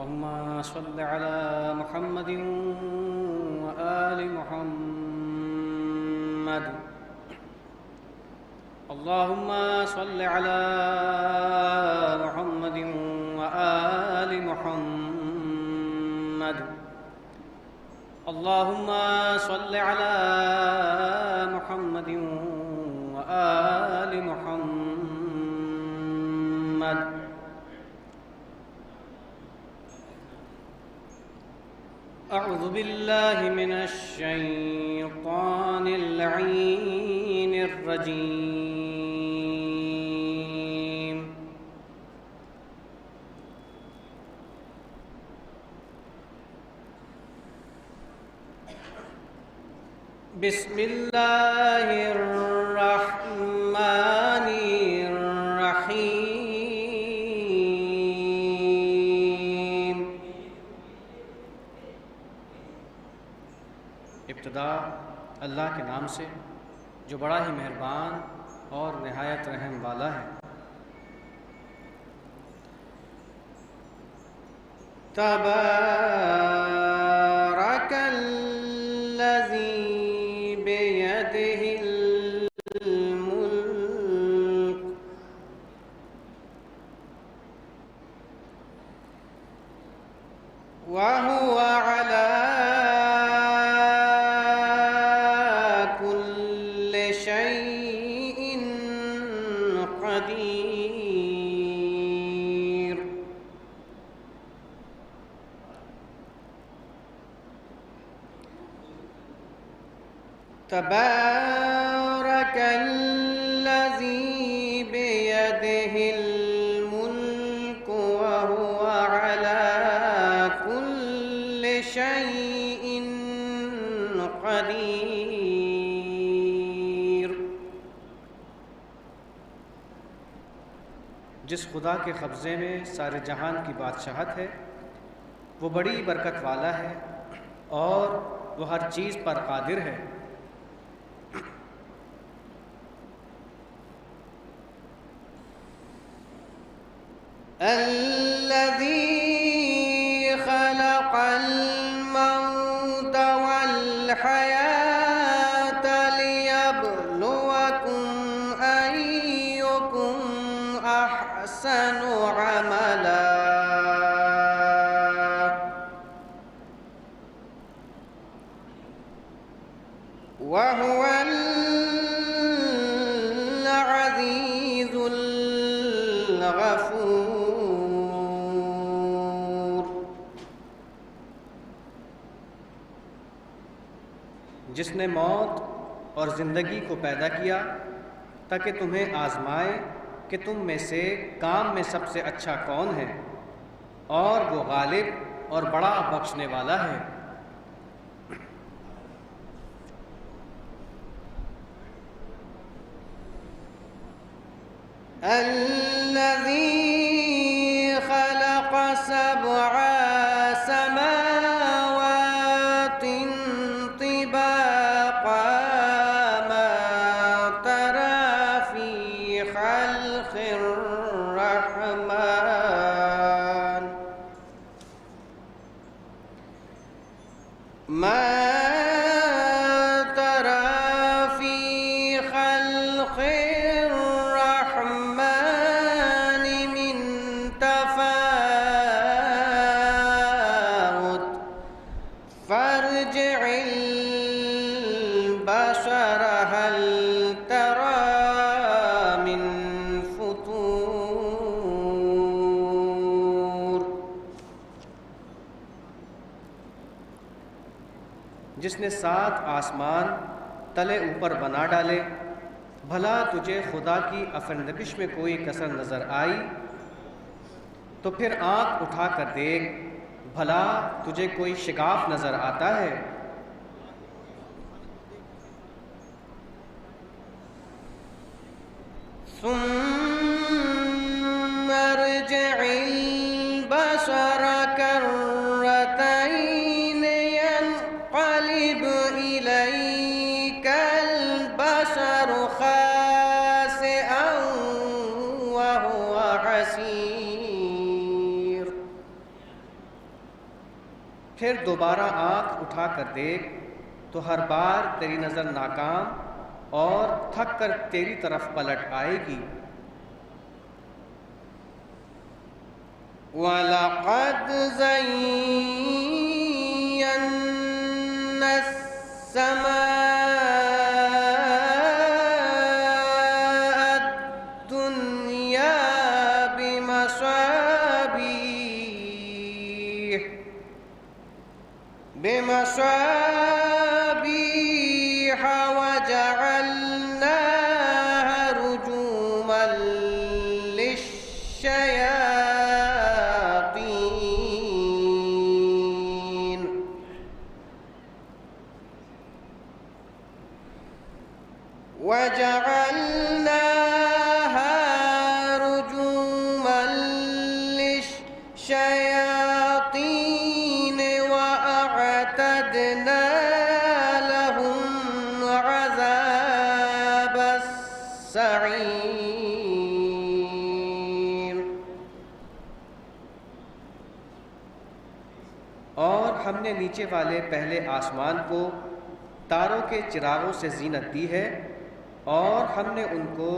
اللهم صل على محمد وآل محمد. اللهم صل على محمد وآل محمد. اللهم صل على محمد وآل محمد. أعوذ بالله من الشيطان اللعين الرجيم. بسم الله الرحمن الرحيم. ابتدا اللہ کے نام سے جو بڑا ہی مہربان اور نہایت رحم والا ہے. تبارک الذی بیدہ الملک وہو علی تبارک الذی بیدہ الملک وہو علی کل شیء قدیر. جس خدا کے قبضے میں سارے جہان کی بادشاہت ہے وہ بڑی برکت والا ہے اور وہ ہر چیز پر قادر ہے. الذي خلق الموت والحياة ليبلوكم أيكم أحسن عملا وهو العزيز الغفور. جس نے موت اور زندگی کو پیدا کیا تاکہ تمہیں آزمائے کہ تم میں سے کام میں سب سے اچھا کون ہے، اور وہ غالب اور بڑا بخشنے والا ہے. الذي خلق سبع سماوات طباقا ما ترى في خلق الرحمن ما ترى في خلق الرحمن من تفاوت فارجع البصر هل ترى من فطور. جس نے 7 آسمان تلے اوپر بنا ڈالے، بھلا تجھے خدا کی افرنگش میں کوئی کسر نظر آئی؟ تو پھر آنکھ اٹھا کر دیکھ، بھلا تجھے کوئی شگاف نظر آتا ہے؟ ثم ارجع البصر كرتين ينقلب إليك البصر خاسئا وهو حسير. پھر دوبارہ آنکھ اٹھا کر دیکھ تو ہر بار تیری نظر ناکام اور تھک کر تیری طرف پلٹ آئے گی۔ وَلَقَدْ زَيَّنَّا السَّمَاءَ الدُّنْيَا بِمَصَابِيحَ وَجَعَلْنَاهَا رُجُومًا لِلشَّيَاطِينِ وَأَعْتَدْنَا لَهُمْ عَذَابَ السَّعِيرِ۔ اور ہم نے نیچے والے پہلے آسمان کو تاروں کے چراغوں سے زینت دی ہے، اور ہم نے ان کو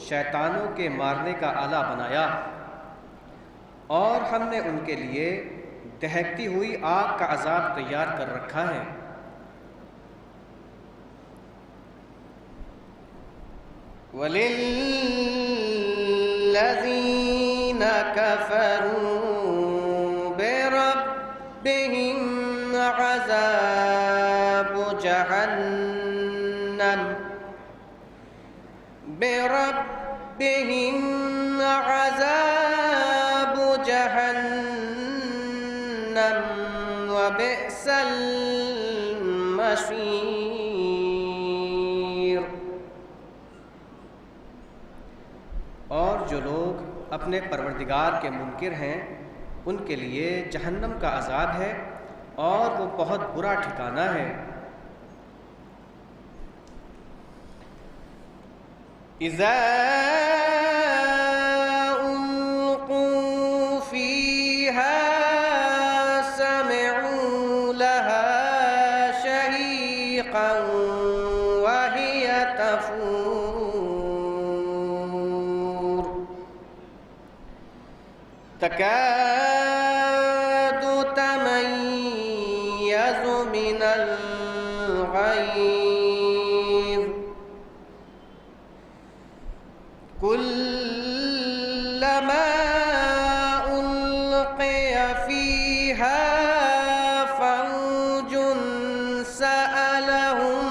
شیطانوں کے مارنے کا آلہ بنایا، اور ہم نے ان کے لیے دہکتی ہوئی آگ کا عذاب تیار کر رکھا ہے۔ وَلِلَّذِينَ كَفَرُوا بِرَبِّهِمْ عَذَابُ جَهَنَّمَ وَبِئْسَ الْمَصِيرُ۔ اور جو لوگ اپنے پروردگار کے منکر ہیں ان کے لیے جہنم کا عذاب ہے، اور وہ بہت برا ٹھکانہ ہے۔ اِذَا أُلْقُوا فِيهَا سَمِعُوا لَهَا شَهِيقًا وَهِيَ تَفُورُ تَكَادُ تَمَيَّزُ مِنَ الْغَيْظِ كُلَّمَا أُلْقِيَ فِيهَا فَوْجٌ سَأَلَهُمْ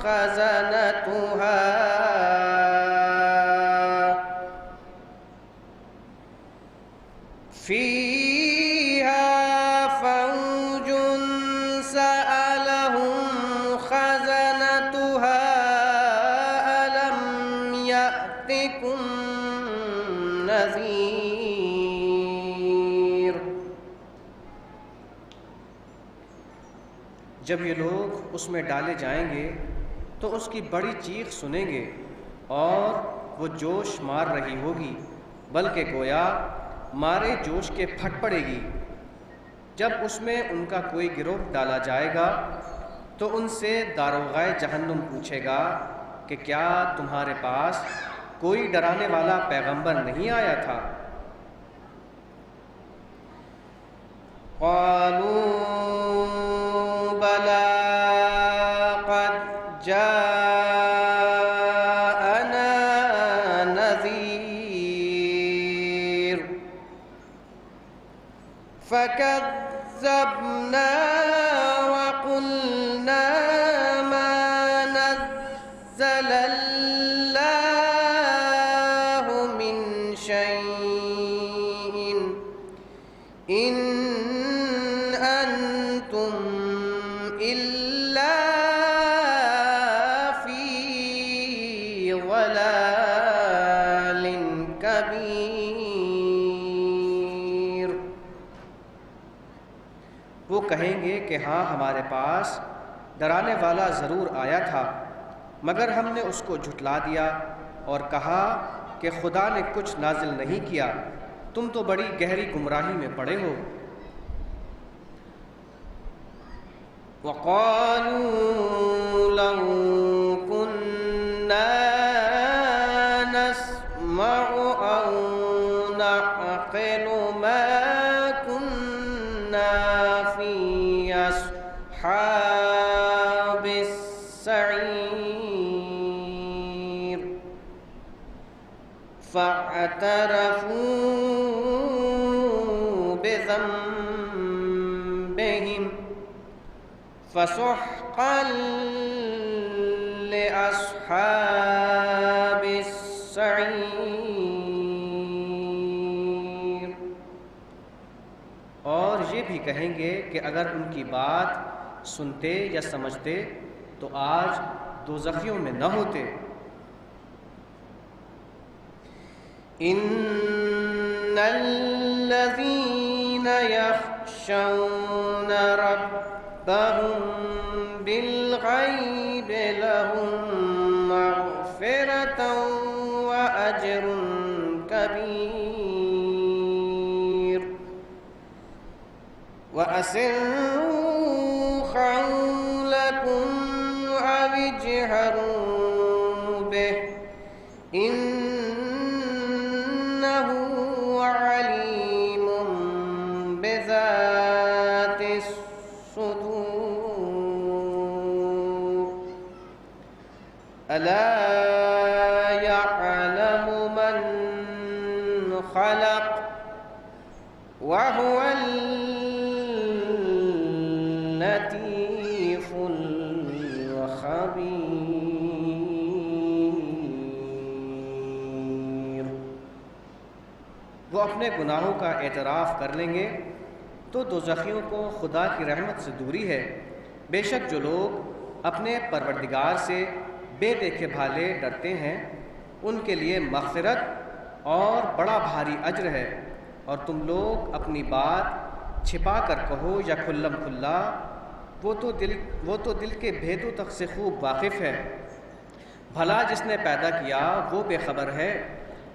خَزَنَتُهَا أَلَمْ يَأْتِكُمْ نَذِيرٌ۔ جب یہ لوگ اس میں ڈالے جائیں گے تو اس کی بڑی چیخ سنیں گے، اور وہ جوش مار رہی ہوگی، بلکہ گویا مارے جوش کے پھٹ پڑے گی۔ جب اس میں ان کا کوئی گروہ ڈالا جائے گا تو ان سے داروغہ جہنم پوچھے گا کہ کیا تمہارے پاس کوئی ڈرانے والا پیغمبر نہیں آیا تھا؟ قالوا بلى قد جاءنا نذير فكذبنا وقلنا ما نزل الله من شيء إن أنتم إلا في ضلال كبير۔ وہ کہیں گے کہ ہاں ہمارے پاس ڈرانے والا ضرور آیا تھا، مگر ہم نے اس کو جھٹلا دیا اور کہا کہ خدا نے کچھ نازل نہیں کیا، تم تو بڑی گہری گمراہی میں پڑے ہو۔ وقالوا لو كنا نسمع أو نعقل ما كنا في أصحاب السعير فاعترفوا بذنبهم فسحقا لأصحاب السعير۔ اور یہ بھی کہیں گے کہ اگر ان کی بات سنتے یا سمجھتے تو آج دوزخیوں میں نہ ہوتے۔ ان الذين يخشون ربهم بالغيب لهم مغفرة وأجر كبير وأسروا قولكم أو اجهروا به إنه عليم بذات الصدور ألا يعلم من خلق وهو اللطيف الخبير۔ وہ اپنے گناہوں کا اعتراف کر لیں گے تو دوزخیوں کو خدا کی رحمت سے دوری ہے۔ بے شک جو لوگ اپنے پروردگار سے بے دیکھے بھالے ڈرتے ہیں ان کے لیے مغفرت اور بڑا بھاری اجر ہے۔ اور تم لوگ اپنی بات چھپا کر کہو یا کھلم کھلا، وہ تو دل کے بھیدوں تک سے خوب واقف ہے۔ بھلا جس نے پیدا کیا وہ بے خبر ہے،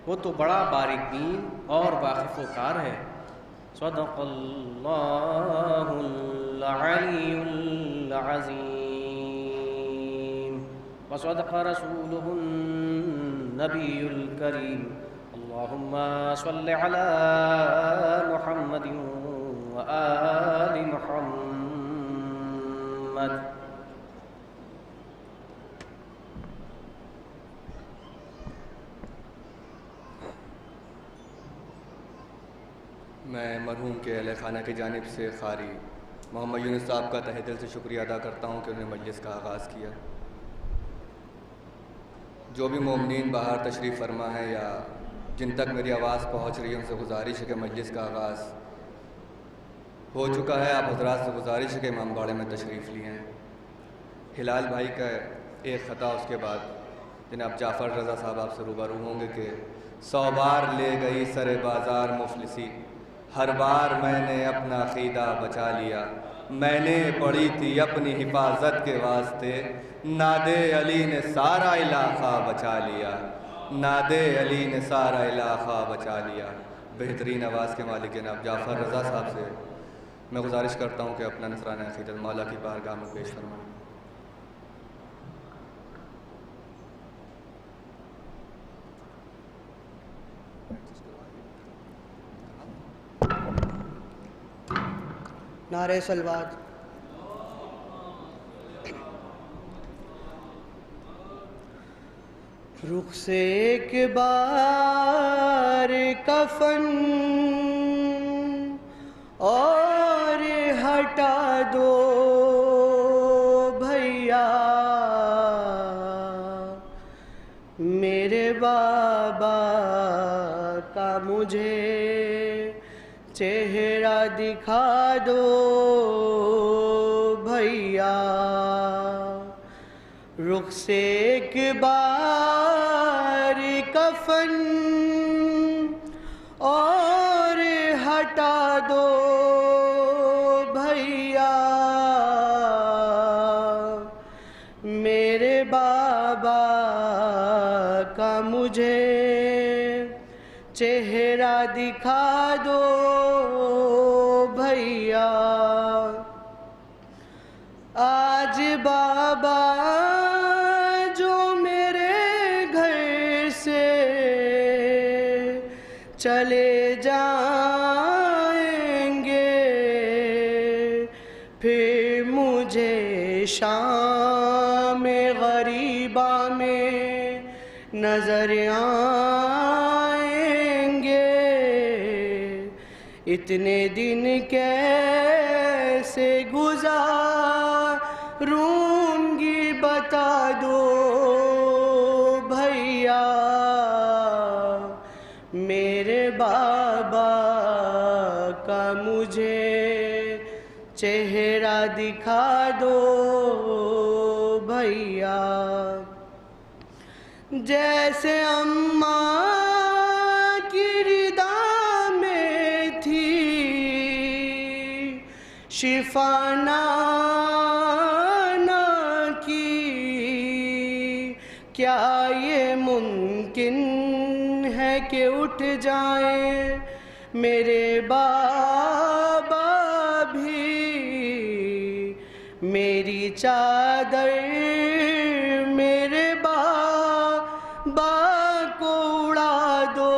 وہ تو بڑا باریک بین اور واقف و کار ہے۔ صدق اللہ العلی العظیم وصدق رسولہ النبی الکریم۔ اللہم صل علی محمد وآل محمد۔ میں مرحوم کے اہل خانہ کی جانب سے قاری محمد یونس صاحب کا تہہ دل سے شکریہ ادا کرتا ہوں کہ انہوں نے مجلس کا آغاز کیا۔ جو بھی مومنین باہر تشریف فرما ہے یا جن تک میری آواز پہنچ رہی ہے ان سے گزارش ہے کہ مجلس کا آغاز ہو چکا ہے۔ آپ حضرات سے گزارش ہے کہ امام باڑے میں تشریف لیے ہیں۔ ہلال بھائی کا ایک خطا، اس کے بعد جناب جعفر رضا صاحب آپ سے روبرو ہوں گے کہ 100 بار لے گئی سر بازار مفلسی، ہر بار میں نے اپنا عقیدہ بچا لیا، میں نے پڑھی تھی اپنی حفاظت کے واسطے، ناد علی نے سارا علاقہ بچا لیا، ناد علی نے سارا علاقہ بچا لیا۔ بہترین آواز کے مالک جناب جعفر رضا صاحب سے میں گزارش کرتا ہوں کہ اپنا نذرانہ عقیدت مولا کی بارگاہ میں پیش فرمائیں۔ نعرہ سلوات۔ رخ سے ایک بار کفن اور ہٹا دو بھیا، میرے بابا کا مجھے چہرہ دکھا دو بھیا، رخ سے ایک بار کفن اور ہٹا دو بھیا، میرے بابا کا مجھے چہرہ دکھا دو بھیا، آج بابا جو میرے گھر سے چلے جائیں گے، پھر مجھے شام غریبہ میں نظر آئیں گے۔ اتنے دن کیسے گزاروں گی بتا دو بھیا، میرے بابا کا مجھے چہرہ دکھا دو بھیا۔ جیسے اماں کی ردا میں تھی شفا نانا کی، کیا یہ ممکن ہے کہ اٹھ جائیں میرے بابا بھی؟ میری چادر میرے بابا کو اڑا دو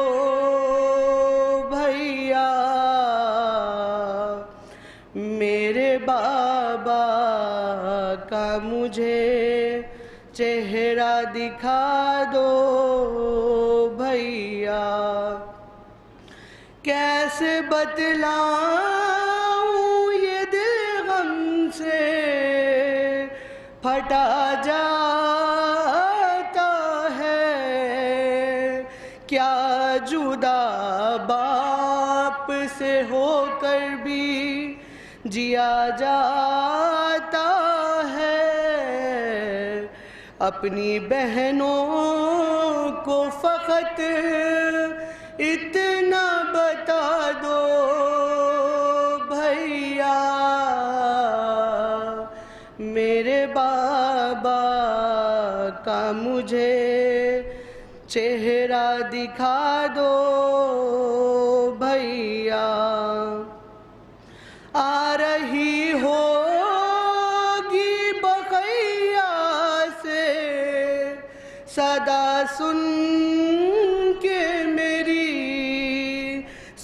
بھیا، میرے بابا کا مجھے چہرہ دکھا دو بھیا۔ کیسے بتلاؤں یہ دل غم سے پھٹا جاتا ہے، کیا جدا باپ سے ہو کر بھی جیا جاتا ہے؟ اپنی بہنوں کو فقط اتنا بتا دو بھیا، میرے بابا کا مجھے چہرہ دکھا دو بھیا۔ آ رہی ہوگی بقیہ سے صدا سن کے میری،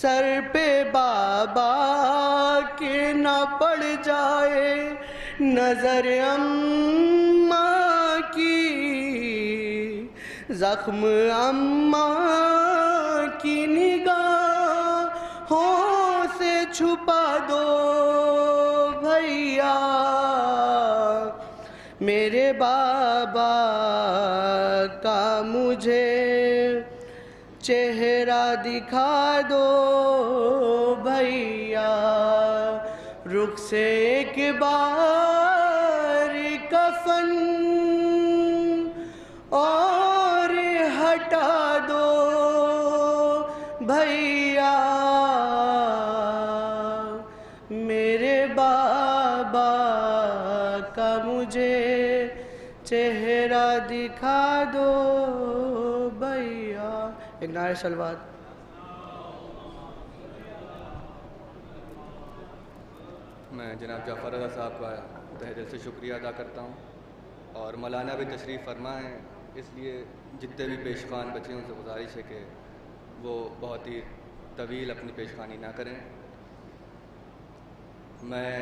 سر پہ بابا کے نہ پڑ جائے نظر اماں کی، زخم اماں کی نگاہوں سے چھپا دو بھیا، میرے بابا کا مجھے چہرہ دکھا دو بھیا۔ رخ سے ایک بار کفن اور ہٹا دو بھیا، میرے بابا کا مجھے چہرہ دکھا دو بھیا۔ ایک نعرہ صلوات۔ میں جناب جعفر رضا صاحب کا تہہ دل سے شکریہ ادا کرتا ہوں، اور مولانا بھی تشریف فرما ہیں، اس لیے جتنے بھی پیشخوان بچے ہیں ان سے گزارش ہے کہ وہ بہت ہی طویل اپنی پیشخوانی نہ کریں۔ میں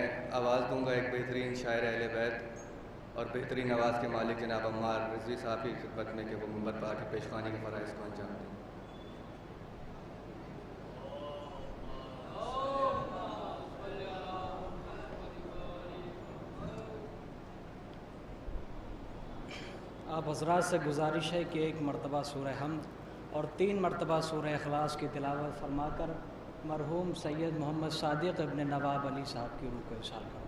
آواز دوں گا ایک بہترین شاعر اہل بیت اور بہترین آواز کے مالک جناب عمار رضوی صاحب کی خدمت میں کہ وہ منبر پر آ کے پیشخوانی کے فرائض کو انجام دیں۔ آپ حضرات سے گزارش ہے کہ ایک مرتبہ سورہ حمد اور 3 مرتبہ سورہ اخلاص کی تلاوت فرما کر مرحوم سید محمد صادق ابن نواب علی صاحب کی روح کو ارسال کریں۔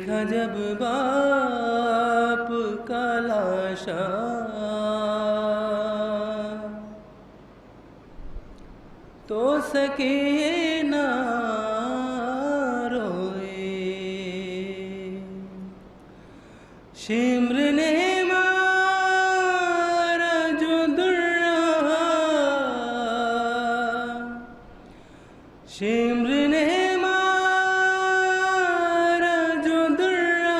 دیکھا جب باپ کا لاشا تو سکینہ روئے، شمر نے مارا جو درہ، شمر نے مارا جو درہ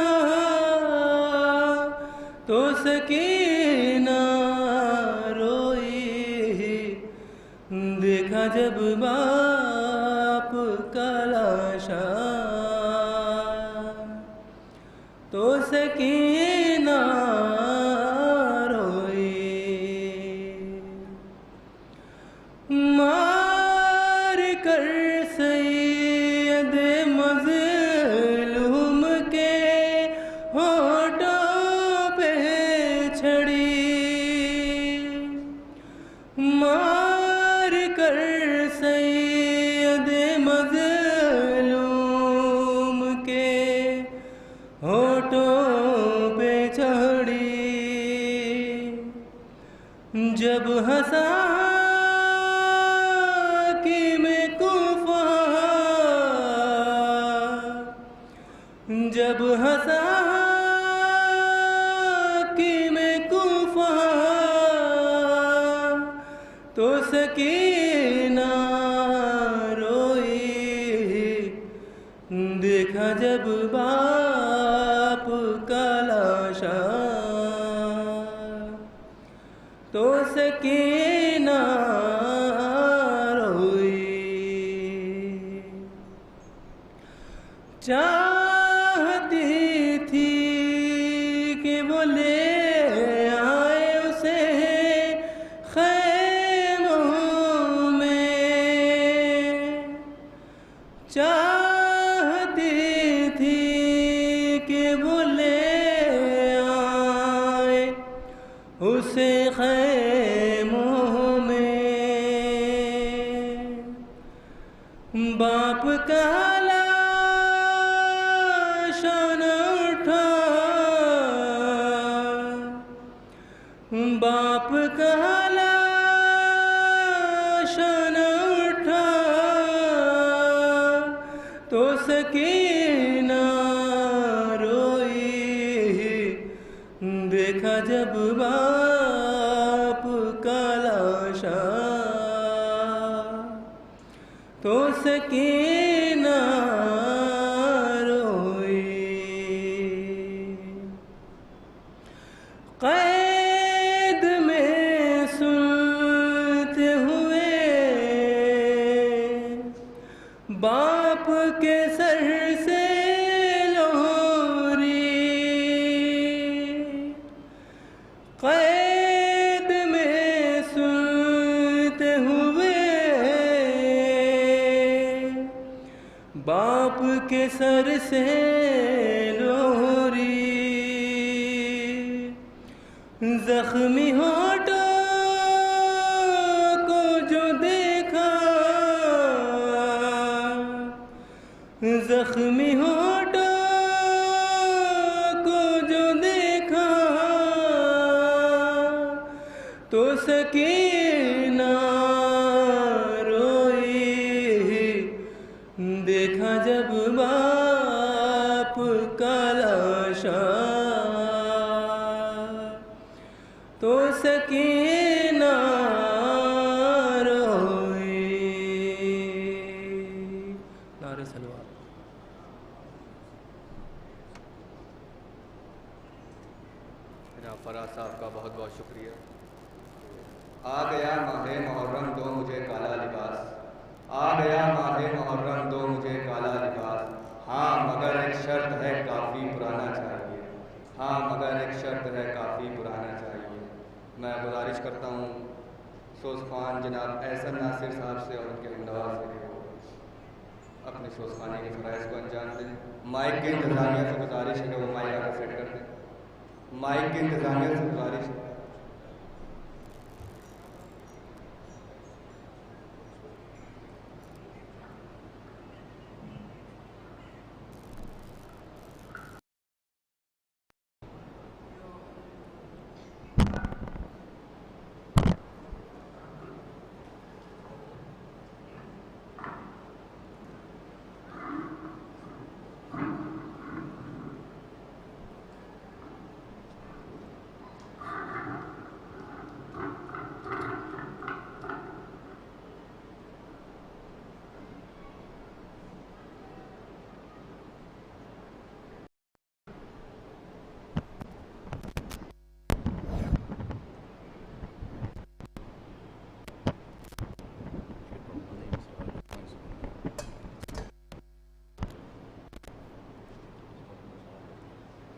تو سکینہ روئی، دیکھا جب باپ کا لاشا تو سکینہ روئی، مار کر سید مظلوم کے ہونٹوں پہ چھڑی، مار کر سید مظلوم کے ہونٹوں پہ چڑھی، جب ہنسا میں کوفہ، جب ہنسا میں کوفہ تو سکینہ روئی، دیکھا جب باپ کا لاشا تو سکینہ روئی، چاہتی تھی کہ وہ لے آئے اسے خیموں میں، چاہتی تھی کہ وہ لے آئے اسے خیموں میں، باپ کا لاشا نہ اٹھا، باپ کا لاشا نہ اٹھا تو سکینہ روئی، دیکھا جب باپ کا لاشا تو سکینہ روئی، قید میں سنتے ہوئے باپ کے سر سے لوری، قید میں سنتے ہوئے باپ کے سر سے لوری، زخمی ہونٹوں کو جو دیکھا، زخمی ہونٹوں کو جو دیکھا تو سکینہ روئی، دیکھا جب باپ کا لاشا تو سکینہ روئی، نعرہ سلوات۔ جناب فراز صاحب کا بہت بہت شکریہ۔ آ گیا ماہ محرم دو مجھے کالا لباس، آ گیا ماہ محرم دو مجھے کالا لباس، ہاں مگر ایک شرط ہے کافی پرانا چاہیے، ہاں مگر ایک شرط ہے کافی پرانا چاہیے۔ میں گزارش کرتا ہوں سوزخوان جناب احسن ناصر صاحب سے اور ان کے ہمنوا سے کہ وہ اپنے سوزخانے کے فرائض کو انجام دیں۔ مائک کے انتظامیہ سے گزارش ہے کہ وہ مائک آ کر سیٹ کر دیں، مائک کے انتظامیہ سے گزارش ہے۔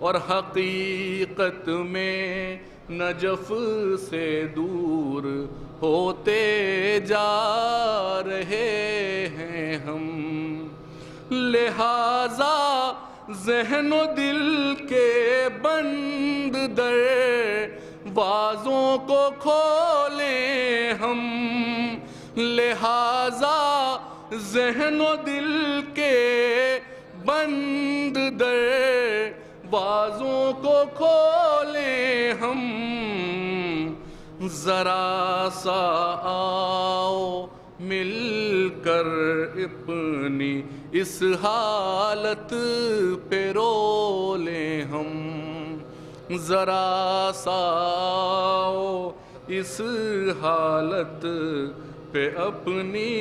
اور حقیقت میں نجف سے دور ہوتے جا رہے ہیں ہم. لہذا ذہن و دل کے بند دروازوں کو کھولیں ہم. لہذا ذہن و دل کے بند دروازوں کو کھولیں ہم. ذرا سا آؤ مل کر اپنی اس حالت پہ رو لیں ہم. ذرا سا آؤ اس حالت پہ اپنی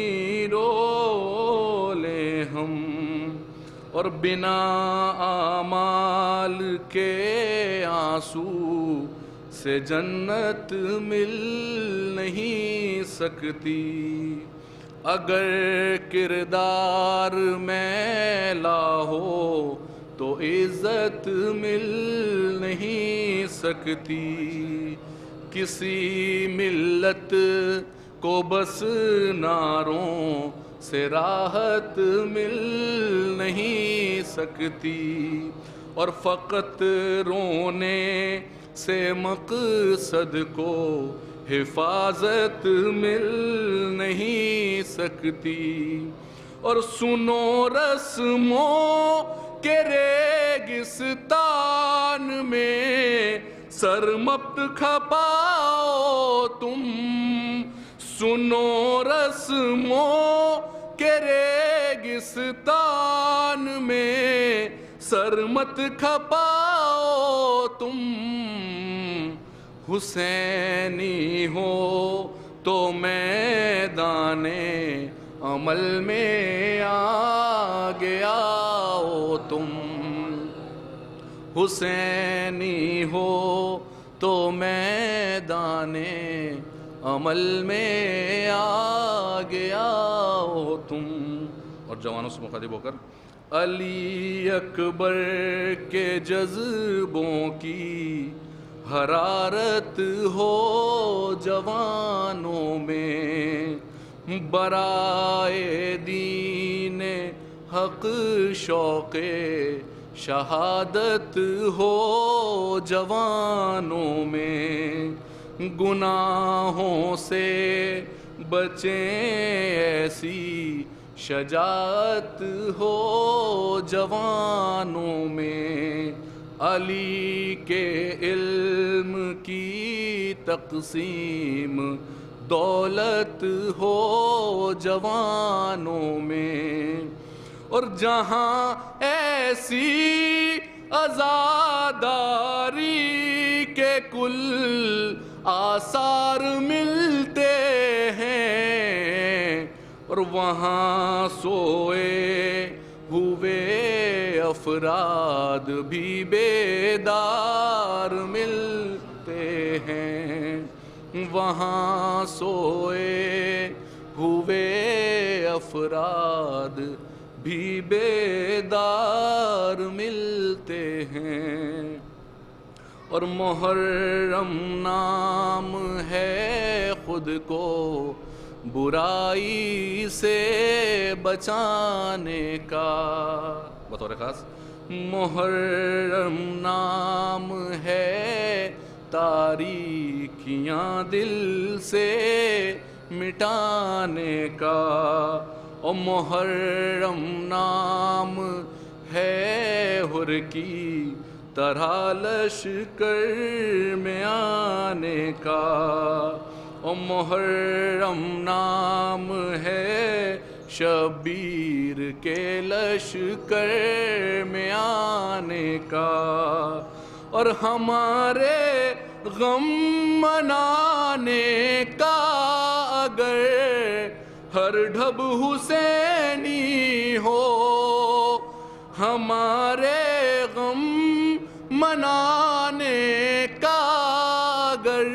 رو لیں ہم. اور بنا اعمال کے آنسو سے جنت مل نہیں سکتی. اگر کردار میلا ہو تو عزت مل نہیں سکتی. کسی ملت کو بس نعروں سے راحت مل نہیں سکتی. اور فقط رونے سے مقصد کو حفاظت مل نہیں سکتی. اور سنو رسموں کے ریگستان میں سر مت کھپاؤ تم. سنو رسموں کے ریگستان میں سر مت کھپاؤ تم. حسینی ہو تو میدان عمل میں آگے آؤ تم. حسینی ہو تو میدان عمل میں آگے آؤ تم. اور جوانوں سے مخاطب ہو کر علی اکبر کے جذبوں کی حرارت ہو جوانوں میں. برائے دین حق شوق شہادت ہو جوانوں میں. گناہوں سے بچیں ایسی شجاعت ہو جوانوں میں. علی کے علم کی تقسیم دولت ہو جوانوں میں. اور جہاں ایسی عزاداری کے کل آثار ملتے ہیں اور وہاں سوئے ہوئے افراد بھی بیدار ملتے ہیں. وہاں سوئے ہوئے افراد بھی بیدار ملتے ہیں. اور محرم نام ہے خود کو برائی سے بچانے کا. بطور خاص محرم نام ہے تاریکیاں دل سے مٹانے کا. اور محرم نام ہے حر کی طرح لشکر میں آنے کا. اور محرم نام ہے شبیر کے لشکر میں آنے کا. اور ہمارے غم منانے کا اگر ہر ڈھب حسینی ہو. ہمارے غم منانے کا اگر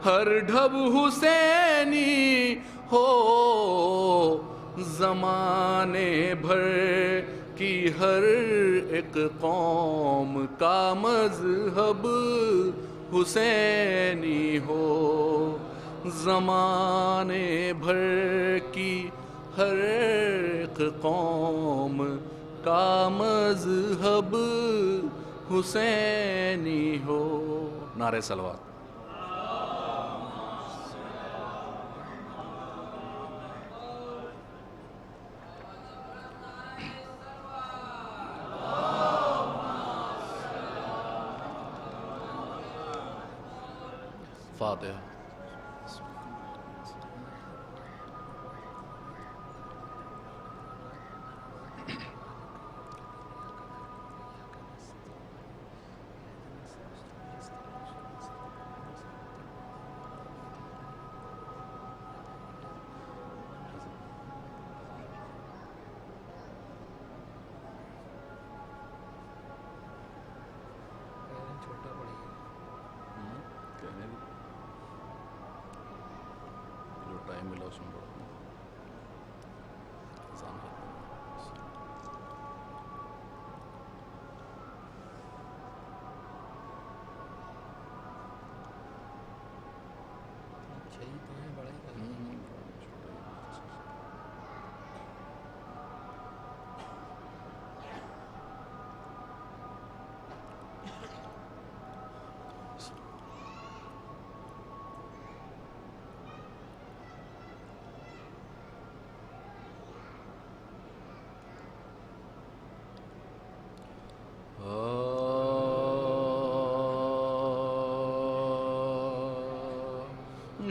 ہر ڈھب حسینی ہو. زمانے بھر کی ہر ایک قوم کا مذہب حسینی ہو، زمانے بھر کی ہر ایک قوم کا مذہب حسینی ہو۔ نعرہ صلوات۔ فاتحہ۔ ٹائم ملا اس میں پڑھتا ہوں۔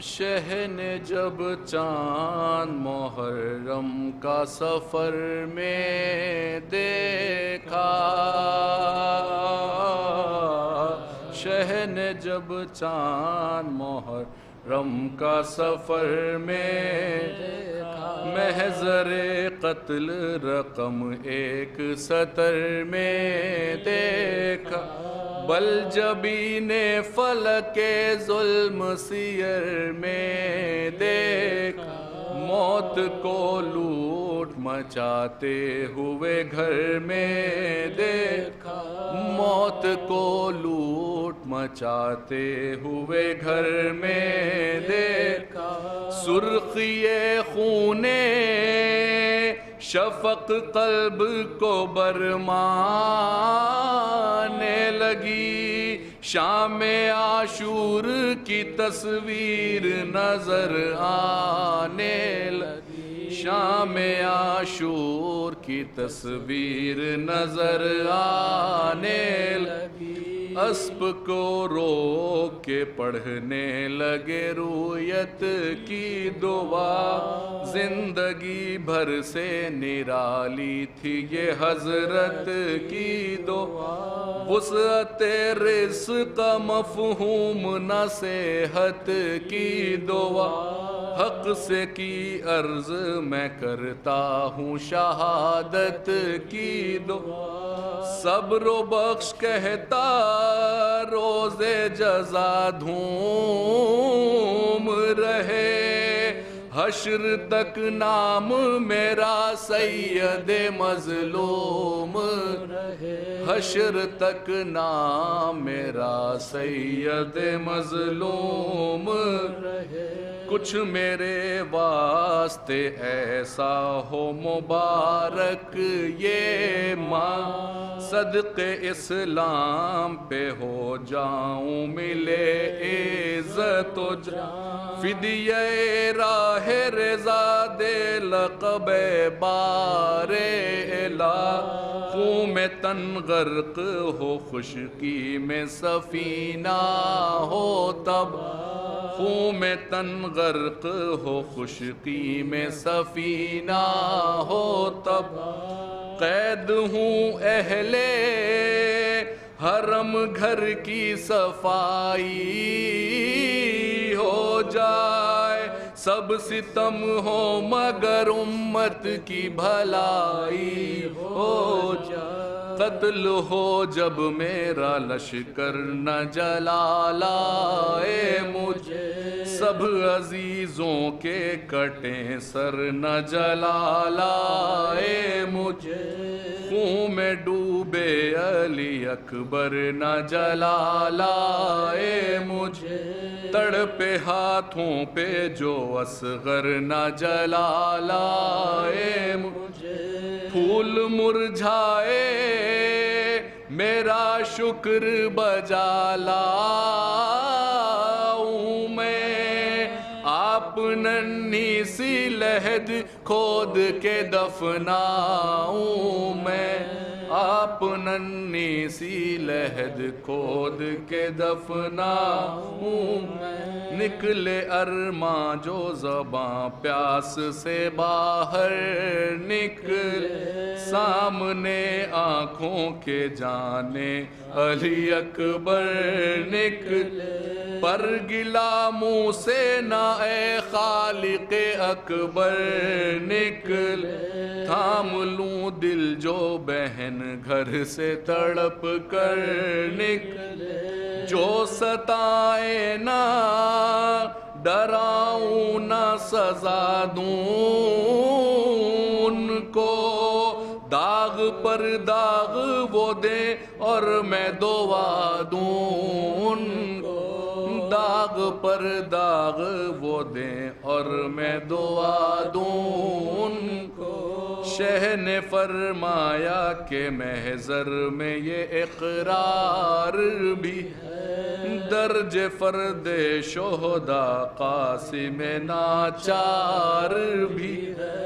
شہ نے جب چاند محرم کا سفر میں دیکھا، شہ نے جب چاند محرم کا سفر میں دیکھا، محضر قتل رقم ایک سطر میں دیکھا، بل جبین فلک ظلم سیر میں دیکھا، موت کو لوٹ مچاتے ہوئے گھر میں دیکھا، موت کو لوٹ مچاتے ہوئے گھر میں دیکھا، سرخی خون شفق قلب کو برمانے لگی، شام عاشور کی تصویر نظر آنے لگی، شام عاشور کی تصویر نظر آنے لگی، اسب کو روک کے پڑھنے لگے رویت کی دعا، زندگی بھر سے نرالی تھی یہ حضرت کی دعا، وسعت رزق مفہوم نصیحت کی دعا، حق سے کی عرض میں کرتا ہوں شہادت کی دعا، صبر و بخش کہتا روز جزا دھوم رہے، حشر تک نام میرا سید مظلوم رہے، حشر تک نام میرا سید مظلوم رہے، کچھ میرے واسطے ایسا ہو مبارک یہ ماں، صدق اسلام پہ ہو جاؤں ملے عزت و جان، فدیہ راہ رضا دے لقب بار الہ، خون میں تن غرق ہو خشکی میں سفینہ ہو تب، خون میں تن غرق ہو خشکی میں سفینہ ہو تب، قید ہوں اہل حرم گھر کی صفائی ہو جائے، سب ستم ہو مگر امت کی بھلائی ہو جائے، قتل ہو جب میرا لشکر نہ جلا لائے مجھے، سب عزیزوں کے کٹیں سر نہ جلا لائے مجھے، خون میں ڈوبے علی اکبر نہ جلا لائے مجھے، تڑپے ہاتھوں پہ جو اصغر نہ جلا لائے مجھے، پھول مرجھائے میرا شکر بجا لاؤں میں، آپ ننھی سی لحد کھود کے دفناؤں میں، آپ ننھی سی لحد کھود کے دفناؤں میں، نکلے ارماں جو زباں پیاس سے باہر نکلے، سامنے آنکھوں کے جانے علی اکبر نکلے، پر گلا منہ سے نہ اے خالق اکبر نکلے، تھام لوں دل جو بہن گھر سے تڑپ کر نکلے، جو ستائے نہ ڈراؤں نہ سزا دوں ان کو، داغ پر داغ وہ دے اور میں دعا دوں ان کو، داغ پر داغ وہ دیں اور میں دعا دوں ان کو، شہ نے فرمایا کہ محضر میں یہ اقرار بھی ہے، درج فرد شہداء قاسم ناچار بھی ہے،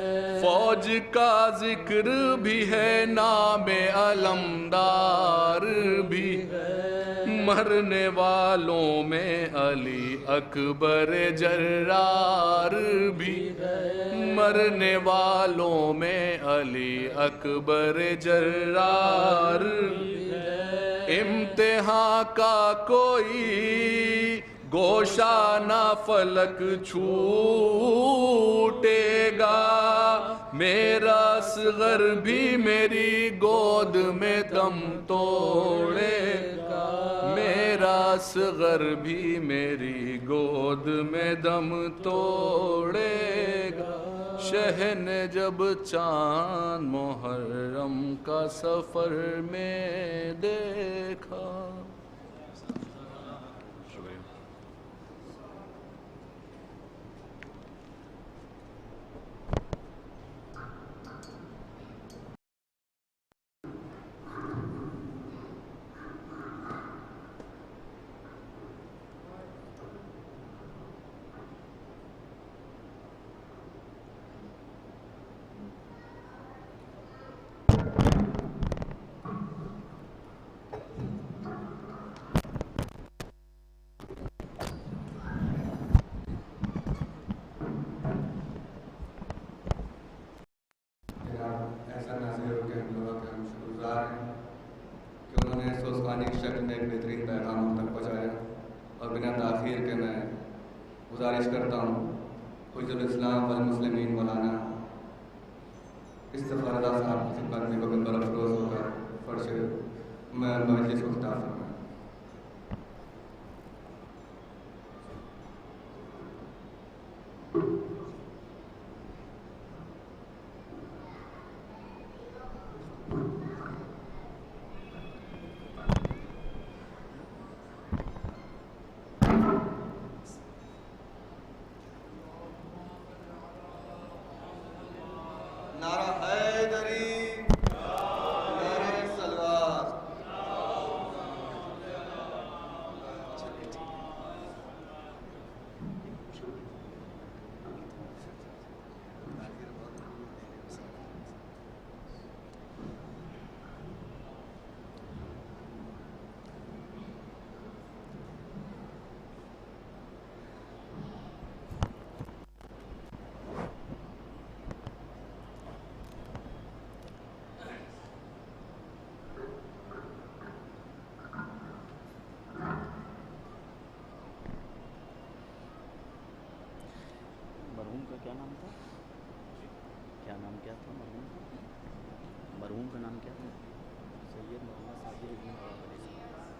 فوج کا ذکر بھی ہے، نام علمدار بھی ہے، مرنے والوں میں علی اکبر جرار بھی ہے، مرنے والوں میں علی اکبر جرار بھی ہے، امتحان کا کوئی گوشہ نہ فلک چھوٹے گا، میرا اصغر بھی میری گود میں دم توڑے گا، میرا اصغر بھی میری گود میں دم توڑے گا، شہ نے جب چاند محرم کا سفر میں دیکھا۔ ایسا ناظر ہو کہ ہم لوگوں کے ہم شکر گزار ہیں کہ انہوں نے سوزخانی کی شکل میں ایک بہترین پیغام ہم تک پہنچایا، اور بنا تاخیر کے میں گزارش کرتا ہوں حجت الاسلام والمسلمین مولانا استغفار رضا صاحب کی خدمت میں کو منبر افروز ہو کر فرش مجلس کو خطاب فرمائیں۔ نعرہ حیدری، نعرہ سلوات۔ مرحوم کا کیا نام تھا؟ کیا نام کیا تھا مرحوم کا؟ مرحوم کا نام کیا تھا؟ سید محمد صادق ابن نواب علیہ السلام۔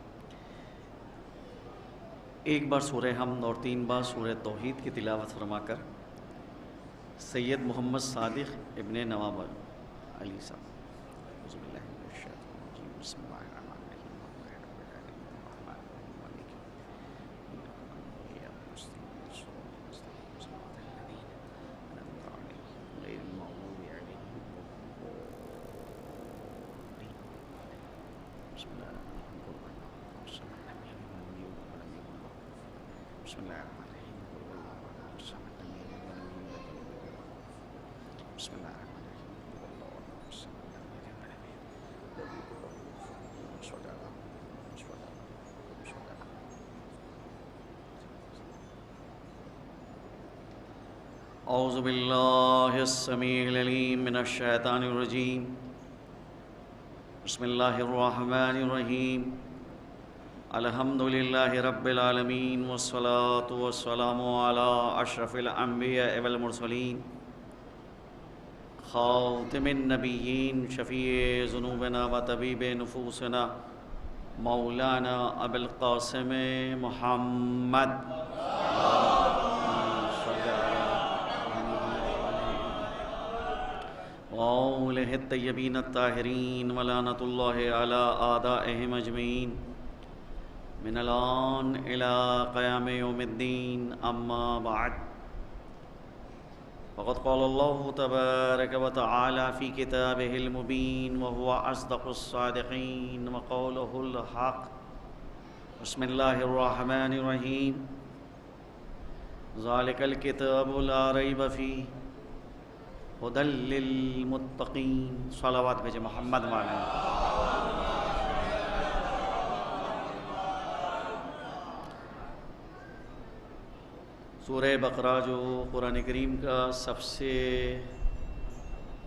ایک بار سورہ حمد اور 3 بار سورہ توحید کی تلاوت فرما کر سید محمد صادق ابن نواب علی صاحب. بسم اللہ الرحمن اعوذ باللہ السمیع العلیم من الشیطان الرجیم. بسم اللہ الرحمن الرحیم. الحمدللہ رب العالمین والصلاة والسلام علی اشرف الانبیاء والمرسلین خاتم النبیین شفیع ذنوبنا و طبیب نفوسنا مولانا ابو القاسم محمد وآلہ الطیبین الطاہرین ولعنۃ اللہ علی اعدائہم اجمعین من الآن الی قیام یوم الدین. اما بعد فقد قال اللہ تبارک و تعالی فی کتابہ المبین وهو اصدق الصادقین وقولہ الحق. بسم اللہ الرحمن الرحیم. ذالک الکتاب لا ریب فیہ ہدی للمتقین. صلوات بھیجے محمد والا. سورہ بقرہ جو قرآن کریم کا سب سے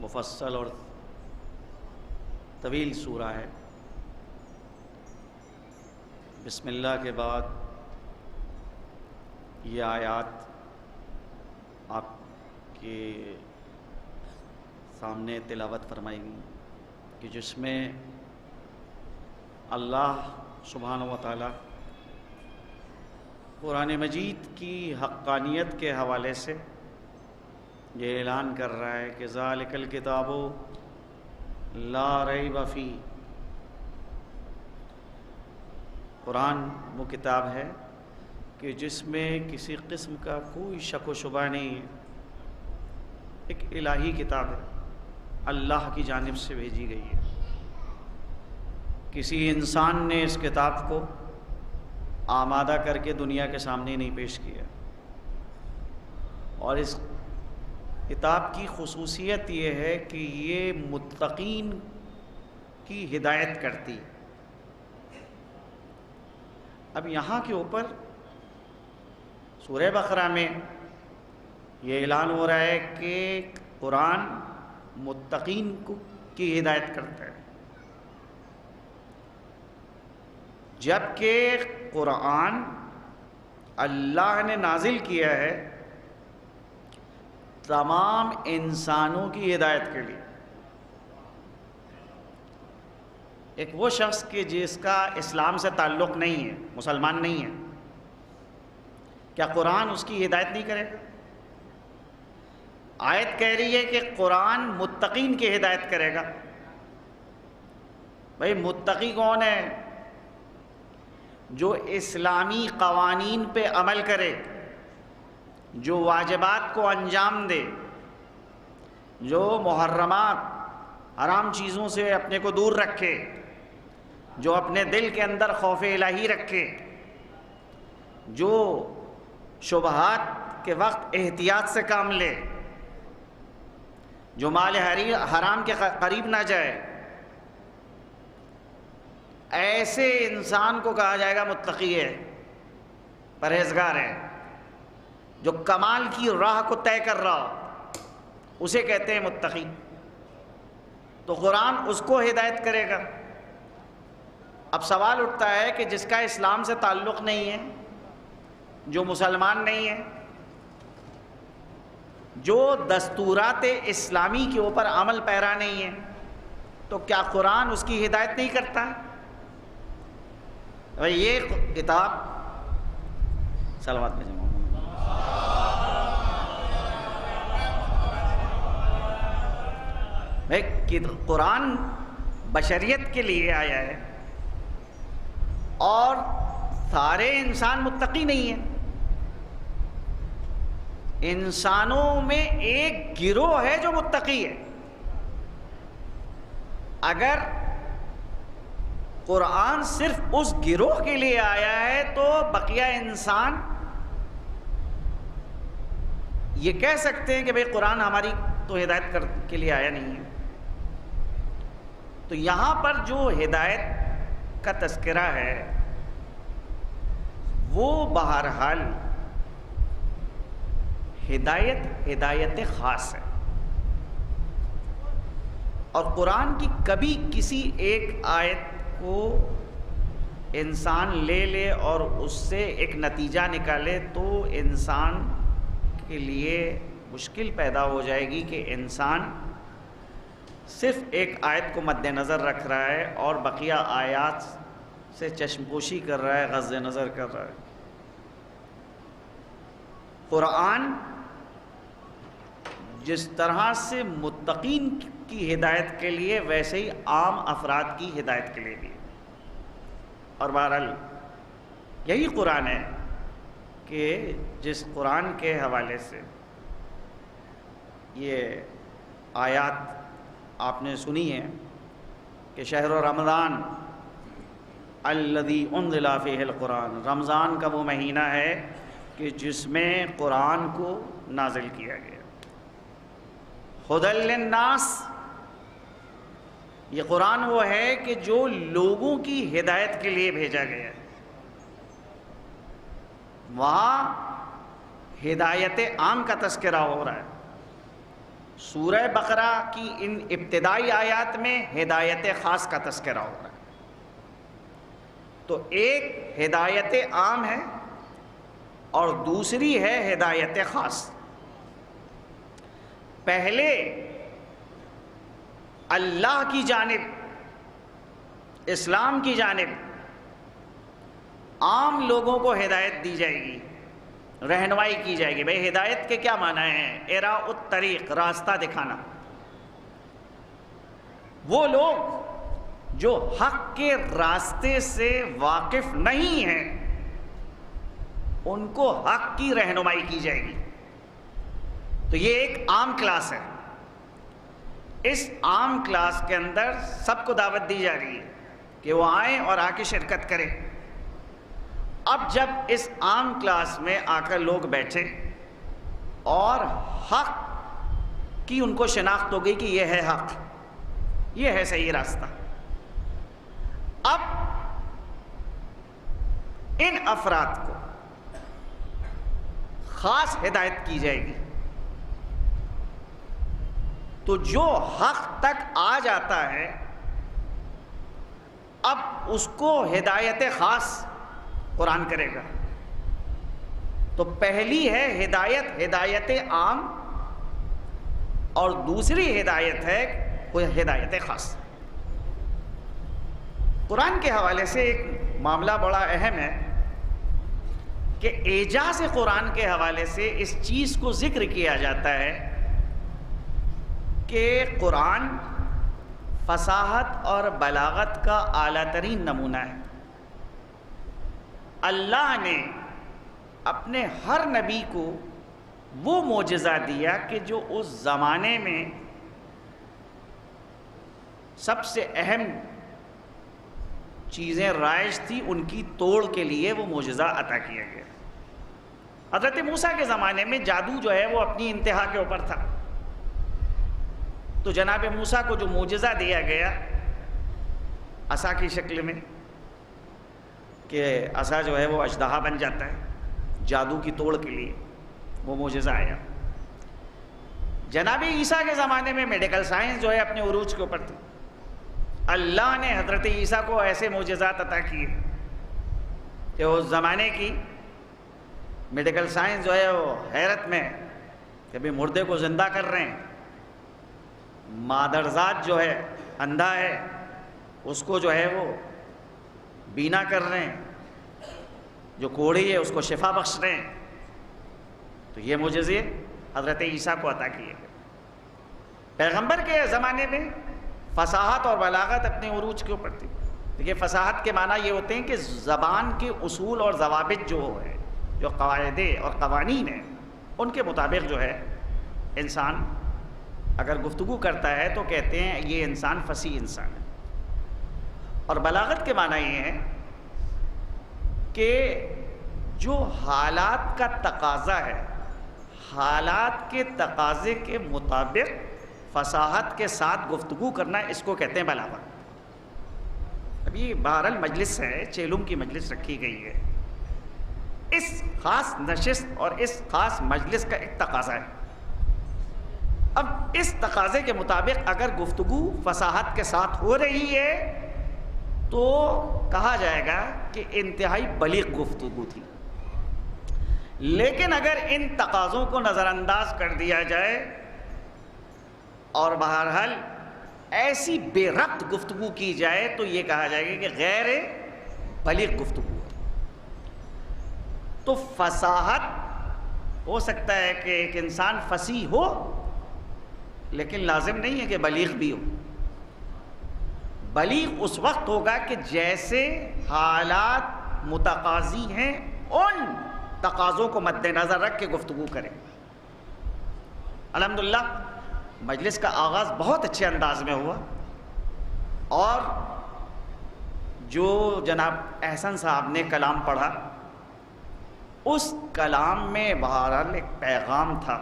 مفصل اور طویل سورہ ہے. بسم اللہ کے بعد یہ آیات آپ کے سامنے تلاوت فرمائی گئی کہ جس میں اللہ سبحانہ و تعالی قرآن مجید کی حقانیت کے حوالے سے یہ اعلان کر رہا ہے کہ ذالک الکتاب لا ریب فیہ. قرآن وہ کتاب ہے کہ جس میں کسی قسم کا کوئی شک و شبہ نہیں ہے. ایک الہی کتاب ہے، اللہ کی جانب سے بھیجی گئی ہے. کسی انسان نے اس کتاب کو آمادہ کر کے دنیا کے سامنے نہیں پیش کیا. اور اس کتاب کی خصوصیت یہ ہے کہ یہ متقین کی ہدایت کرتی. اب یہاں کے اوپر سورہ بقرہ میں یہ اعلان ہو رہا ہے کہ قرآن متقین کی ہدایت کرتا ہے، جبکہ قرآن اللہ نے نازل کیا ہے تمام انسانوں کی ہدایت کے لیے. ایک وہ شخص کہ جس کا اسلام سے تعلق نہیں ہے، مسلمان نہیں ہے، کیا قرآن اس کی ہدایت نہیں کرے گا؟ آیت کہہ رہی ہے کہ قرآن متقین کی ہدایت کرے گا. بھئی متقی کون ہے؟ جو اسلامی قوانین پہ عمل کرے، جو واجبات کو انجام دے، جو محرمات حرام چیزوں سے اپنے کو دور رکھے، جو اپنے دل کے اندر خوف الہی رکھے، جو شبہات کے وقت احتیاط سے کام لے، جو مال حرام کے قریب نہ جائے، ایسے انسان کو کہا جائے گا متقی ہے، پرہیزگار ہے. جو کمال کی راہ کو طے کر رہا اسے کہتے ہیں متقی. تو قرآن اس کو ہدایت کرے گا. اب سوال اٹھتا ہے کہ جس کا اسلام سے تعلق نہیں ہے، جو مسلمان نہیں ہے، جو دستورات اسلامی کے اوپر عمل پیرا نہیں ہے، تو کیا قرآن اس کی ہدایت نہیں کرتا؟ یہ کتاب صلوات بھیجیں محمد۔ بھائی کہ قرآن بشریت کے لیے آیا ہے اور سارے انسان متقی نہیں ہیں، انسانوں میں ایک گروہ ہے جو متقی ہے۔ اگر قرآن صرف اس گروہ کے لیے آیا ہے تو بقیہ انسان یہ کہہ سکتے ہیں کہ بھئی قرآن ہماری تو ہدایت کے لیے آیا نہیں ہے۔ تو یہاں پر جو ہدایت کا تذکرہ ہے وہ بہرحال ہدایت خاص ہے، اور قرآن کی کبھی کسی ایک آیت کو انسان لے لے اور اس سے ایک نتیجہ نکالے تو انسان کے لیے مشکل پیدا ہو جائے گی کہ انسان صرف ایک آیت کو مد نظر رکھ رہا ہے اور بقیہ آیات سے چشم پوشی کر رہا ہے، غض نظر کر رہا ہے۔ قرآن جس طرح سے متقین کی ہدایت کے لیے ویسے ہی عام افراد کی ہدایت کے لیے بھی، اور بہرحال یہی قرآن ہے کہ جس قرآن کے حوالے سے یہ آیات آپ نے سنی ہے کہ شہر رمضان الذی انزل فیہ القرآن، رمضان کا وہ مہینہ ہے کہ جس میں قرآن کو نازل کیا گیا۔ ھدی للناس، یہ قرآن وہ ہے کہ جو لوگوں کی ہدایت کے لیے بھیجا گیا ہے۔ وہاں ہدایت عام کا تذکرہ ہو رہا ہے، سورہ بقرہ کی ان ابتدائی آیات میں ہدایت خاص کا تذکرہ ہو رہا ہے۔ تو ایک ہدایت عام ہے اور دوسری ہے ہدایت خاص۔ پہلے اللہ کی جانب، اسلام کی جانب عام لوگوں کو ہدایت دی جائے گی، رہنمائی کی جائے گی۔ بھئی ہدایت کے کیا معنی ہیں؟ اراء الطریق، راستہ دکھانا۔ وہ لوگ جو حق کے راستے سے واقف نہیں ہیں ان کو حق کی رہنمائی کی جائے گی۔ تو یہ ایک عام کلاس ہے، اس عام کلاس کے اندر سب کو دعوت دی جا رہی ہے کہ وہ آئیں اور آ کے شرکت کریں۔ اب جب اس عام کلاس میں آ کر لوگ بیٹھے اور حق کی ان کو شناخت ہو گئی کہ یہ ہے حق، یہ ہے صحیح راستہ، اب ان افراد کو خاص ہدایت کی جائے گی۔ تو جو حق تک آ جاتا ہے اب اس کو ہدایت خاص قرآن کرے گا۔ تو پہلی ہے ہدایت عام، اور دوسری ہدایت ہے ہدایت خاص۔ قرآن کے حوالے سے ایک معاملہ بڑا اہم ہے کہ اعجاز قرآن کے حوالے سے اس چیز کو ذکر کیا جاتا ہے کہ قرآن فصاحت اور بلاغت کا اعلیٰ ترین نمونہ ہے۔ اللہ نے اپنے ہر نبی کو وہ معجزہ دیا کہ جو اس زمانے میں سب سے اہم چیزیں رائج تھی، ان کی توڑ کے لیے وہ معجزہ عطا کیا گیا۔ حضرت موسیٰ کے زمانے میں جادو جو ہے وہ اپنی انتہا کے اوپر تھا، تو جناب موسیٰ کو جو معجزہ دیا گیا عصا کی شکل میں کہ عصا جو ہے وہ اژدہا بن جاتا ہے جادو کی توڑ کے لیے، وہ معجزہ آیا۔ جناب عیسیٰ کے زمانے میں میڈیکل سائنس جو ہے اپنے عروج کے اوپر تھی، اللہ نے حضرت عیسیٰ کو ایسے معجزات عطا کیے کہ اس زمانے کی میڈیکل سائنس جو ہے وہ حیرت میں کہ بھی مردے کو زندہ کر رہے ہیں، مادرزاد جو ہے اندھا ہے اس کو جو ہے وہ بینا کر رہے ہیں، جو کوڑی ہے اس کو شفا بخش رہے ہیں، تو یہ معجزے حضرت عیسیٰ کو عطا کیے گئے۔ پیغمبر کے زمانے میں فصاحت اور بلاغت اپنے عروج کے اوپر تھی۔ دیکھیے فصاحت کے معنی یہ ہوتے ہیں کہ زبان کے اصول اور ضوابط جو ہے، جو قواعد اور قوانین ہیں، ان کے مطابق جو ہے انسان اگر گفتگو کرتا ہے تو کہتے ہیں یہ انسان فصیح انسان ہے۔ اور بلاغت کے معنی یہ ہے کہ جو حالات کا تقاضا ہے، حالات کے تقاضے کے مطابق فصاحت کے ساتھ گفتگو کرنا، اس کو کہتے ہیں بلاغت۔ اب یہ بہرحال مجلس ہے، چیلم کی مجلس رکھی گئی ہے، اس خاص نشست اور اس خاص مجلس کا ایک تقاضا ہے۔ اب اس تقاضے کے مطابق اگر گفتگو فصاحت کے ساتھ ہو رہی ہے تو کہا جائے گا کہ انتہائی بلیغ گفتگو تھی۔ لیکن اگر ان تقاضوں کو نظر انداز کر دیا جائے اور بہرحال ایسی بے ربط گفتگو کی جائے تو یہ کہا جائے گا کہ غیر بلیغ گفتگو ہے۔ تو فصاحت ہو سکتا ہے کہ ایک انسان فصیح ہو، لیکن لازم نہیں ہے کہ بلیغ بھی ہو۔ بلیغ اس وقت ہوگا کہ جیسے حالات متقاضی ہیں ان تقاضوں کو مد نظر رکھ کے گفتگو کریں۔ الحمدللہ مجلس کا آغاز بہت اچھے انداز میں ہوا، اور جو جناب احسن صاحب نے کلام پڑھا اس کلام میں بہرحال ایک پیغام تھا،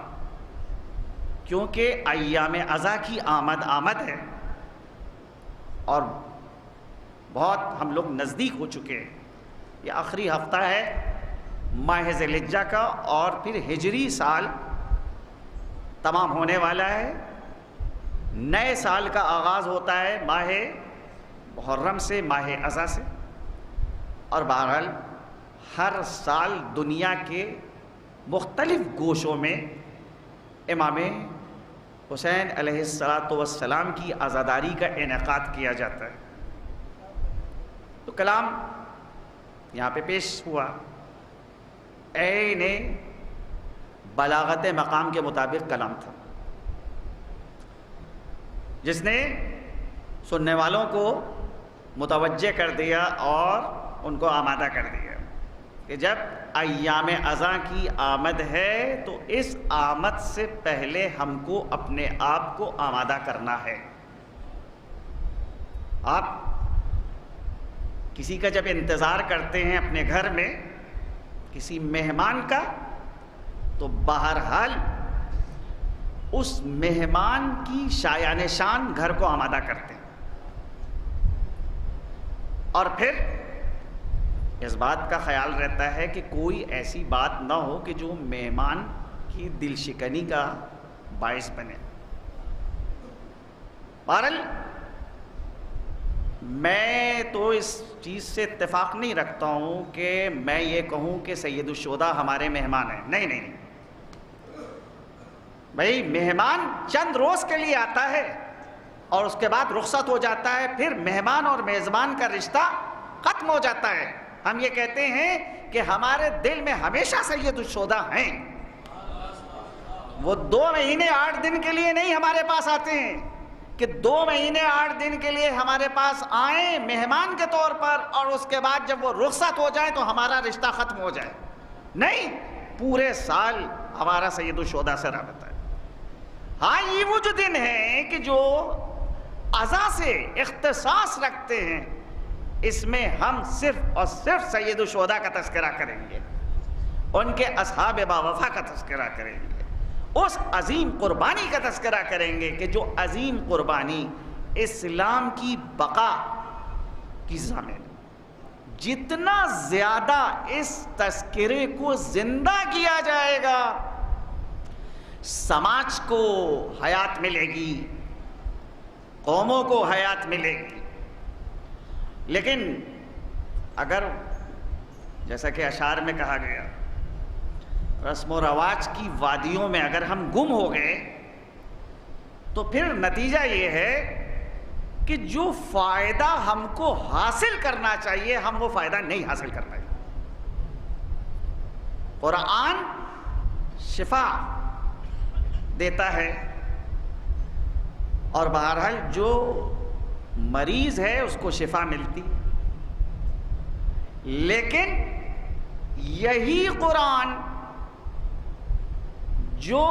کیونکہ ایام عزا کی آمد ہے اور بہت ہم لوگ نزدیک ہو چکے ہیں۔ یہ آخری ہفتہ ہے ماہ ذی الحجہ کا، اور پھر ہجری سال تمام ہونے والا ہے، نئے سال کا آغاز ہوتا ہے ماہ محرم سے، ماہ عزا سے۔ اور بہرحال ہر سال دنیا کے مختلف گوشوں میں امام حسین علیہ السلام کی عزاداری کا انعقاد کیا جاتا ہے۔ تو کلام یہاں پہ پیش ہوا، عین بلاغت مقام کے مطابق کلام تھا، جس نے سننے والوں کو متوجہ کر دیا اور ان کو آمادہ کر دیا کہ جب ایام عزا کی آمد ہے تو اس آمد سے پہلے ہم کو اپنے آپ کو آمادہ کرنا ہے۔ آپ کسی کا جب انتظار کرتے ہیں اپنے گھر میں کسی مہمان کا، تو بہرحال اس مہمان کی شایان شان گھر کو آمادہ کرتے ہیں، اور پھر اس بات کا خیال رہتا ہے کہ کوئی ایسی بات نہ ہو کہ جو مہمان کی دل شکنی کا باعث بنے۔ بہرحال میں تو اس چیز سے اتفاق نہیں رکھتا ہوں کہ میں یہ کہوں کہ سید الشہداء ہمارے مہمان ہیں، نہیں، بھائی مہمان چند روز کے لیے آتا ہے اور اس کے بعد رخصت ہو جاتا ہے، پھر مہمان اور میزبان کا رشتہ ختم ہو جاتا ہے۔ ہم یہ کہتے ہیں کہ ہمارے دل میں ہمیشہ سید الشہداء ہیں۔ وہ 2 مہینے 8 دن کے لیے نہیں ہمارے پاس آتے ہیں کہ 2 مہینے 8 دن کے لیے ہمارے پاس آئیں مہمان کے طور پر، اور اس کے بعد جب وہ رخصت ہو جائے تو ہمارا رشتہ ختم ہو جائے۔ نہیں، پورے سال ہمارا سید الشہداء سے رابطہ ہے۔ ہاں، یہ وہ جو دن ہیں کہ جو عزا سے اختصاص رکھتے ہیں، اس میں ہم صرف اور صرف سید الشہداء کا تذکرہ کریں گے، ان کے اصحاب باوفا کا تذکرہ کریں گے، اس عظیم قربانی کا تذکرہ کریں گے کہ جو عظیم قربانی اسلام کی بقا کی ضامن۔ جتنا زیادہ اس تذکرے کو زندہ کیا جائے گا، سماج کو حیات ملے گی، قوموں کو حیات ملے گی۔ لیکن اگر جیسا کہ اشعار میں کہا گیا، رسم و رواج کی وادیوں میں اگر ہم گم ہو گئے تو پھر نتیجہ یہ ہے کہ جو فائدہ ہم کو حاصل کرنا چاہیے ہم وہ فائدہ نہیں حاصل کر پائیں۔ قرآن شفا دیتا ہے، اور بہرحال جو مریض ہے اس کو شفا ملتی، لیکن یہی قرآن جو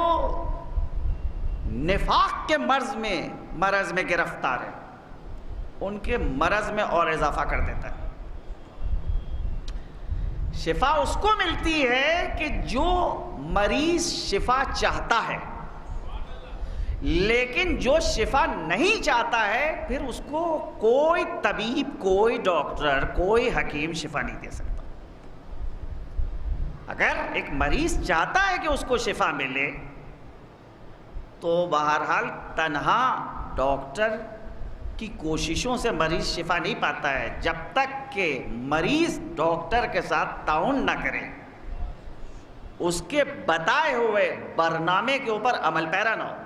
نفاق کے مرض میں گرفتار ہے، ان کے مرض میں اور اضافہ کر دیتا ہے۔ شفا اس کو ملتی ہے کہ جو مریض شفا چاہتا ہے، لیکن جو شفا نہیں چاہتا ہے پھر اس کو کوئی طبیب، کوئی ڈاکٹر، کوئی حکیم شفا نہیں دے سکتا۔ اگر ایک مریض چاہتا ہے کہ اس کو شفا ملے تو بہرحال تنہا ڈاکٹر کی کوششوں سے مریض شفا نہیں پاتا ہے، جب تک کہ مریض ڈاکٹر کے ساتھ تعاون نہ کرے، اس کے بتائے ہوئے برنامے کے اوپر عمل پیرا نہ ہو۔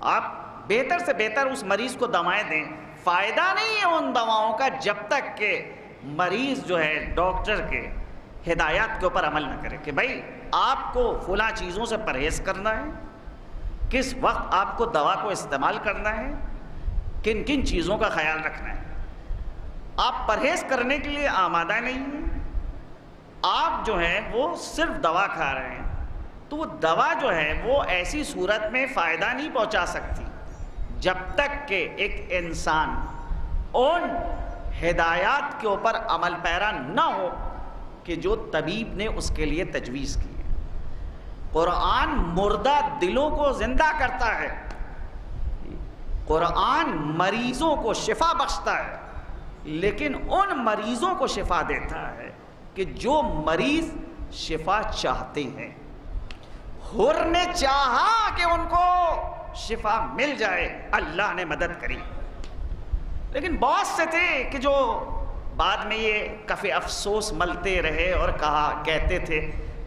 آپ بہتر سے بہتر اس مریض کو دوائیں دیں، فائدہ نہیں ہے ان دواؤں کا جب تک کہ مریض جو ہے ڈاکٹر کے ہدایات کے اوپر عمل نہ کرے کہ بھائی آپ کو فلاں چیزوں سے پرہیز کرنا ہے، کس وقت آپ کو دوا کو استعمال کرنا ہے، کن کن چیزوں کا خیال رکھنا ہے۔ آپ پرہیز کرنے کے لیے آمادہ نہیں ہیں، آپ جو ہیں وہ صرف دوا کھا رہے ہیں، تو وہ دوا جو ہے وہ ایسی صورت میں فائدہ نہیں پہنچا سکتی جب تک کہ ایک انسان ان ہدایات کے اوپر عمل پیرا نہ ہو کہ جو طبیب نے اس کے لیے تجویز کی ہے۔ قرآن مردہ دلوں کو زندہ کرتا ہے، قرآن مریضوں کو شفا بخشتا ہے، لیکن ان مریضوں کو شفا دیتا ہے کہ جو مریض شفا چاہتے ہیں۔ حر نے چاہا کہ ان کو شفا مل جائے، اللہ نے مدد کری، لیکن بہت سے تھے کہ جو بعد میں یہ کف افسوس ملتے رہے اور کہتے تھے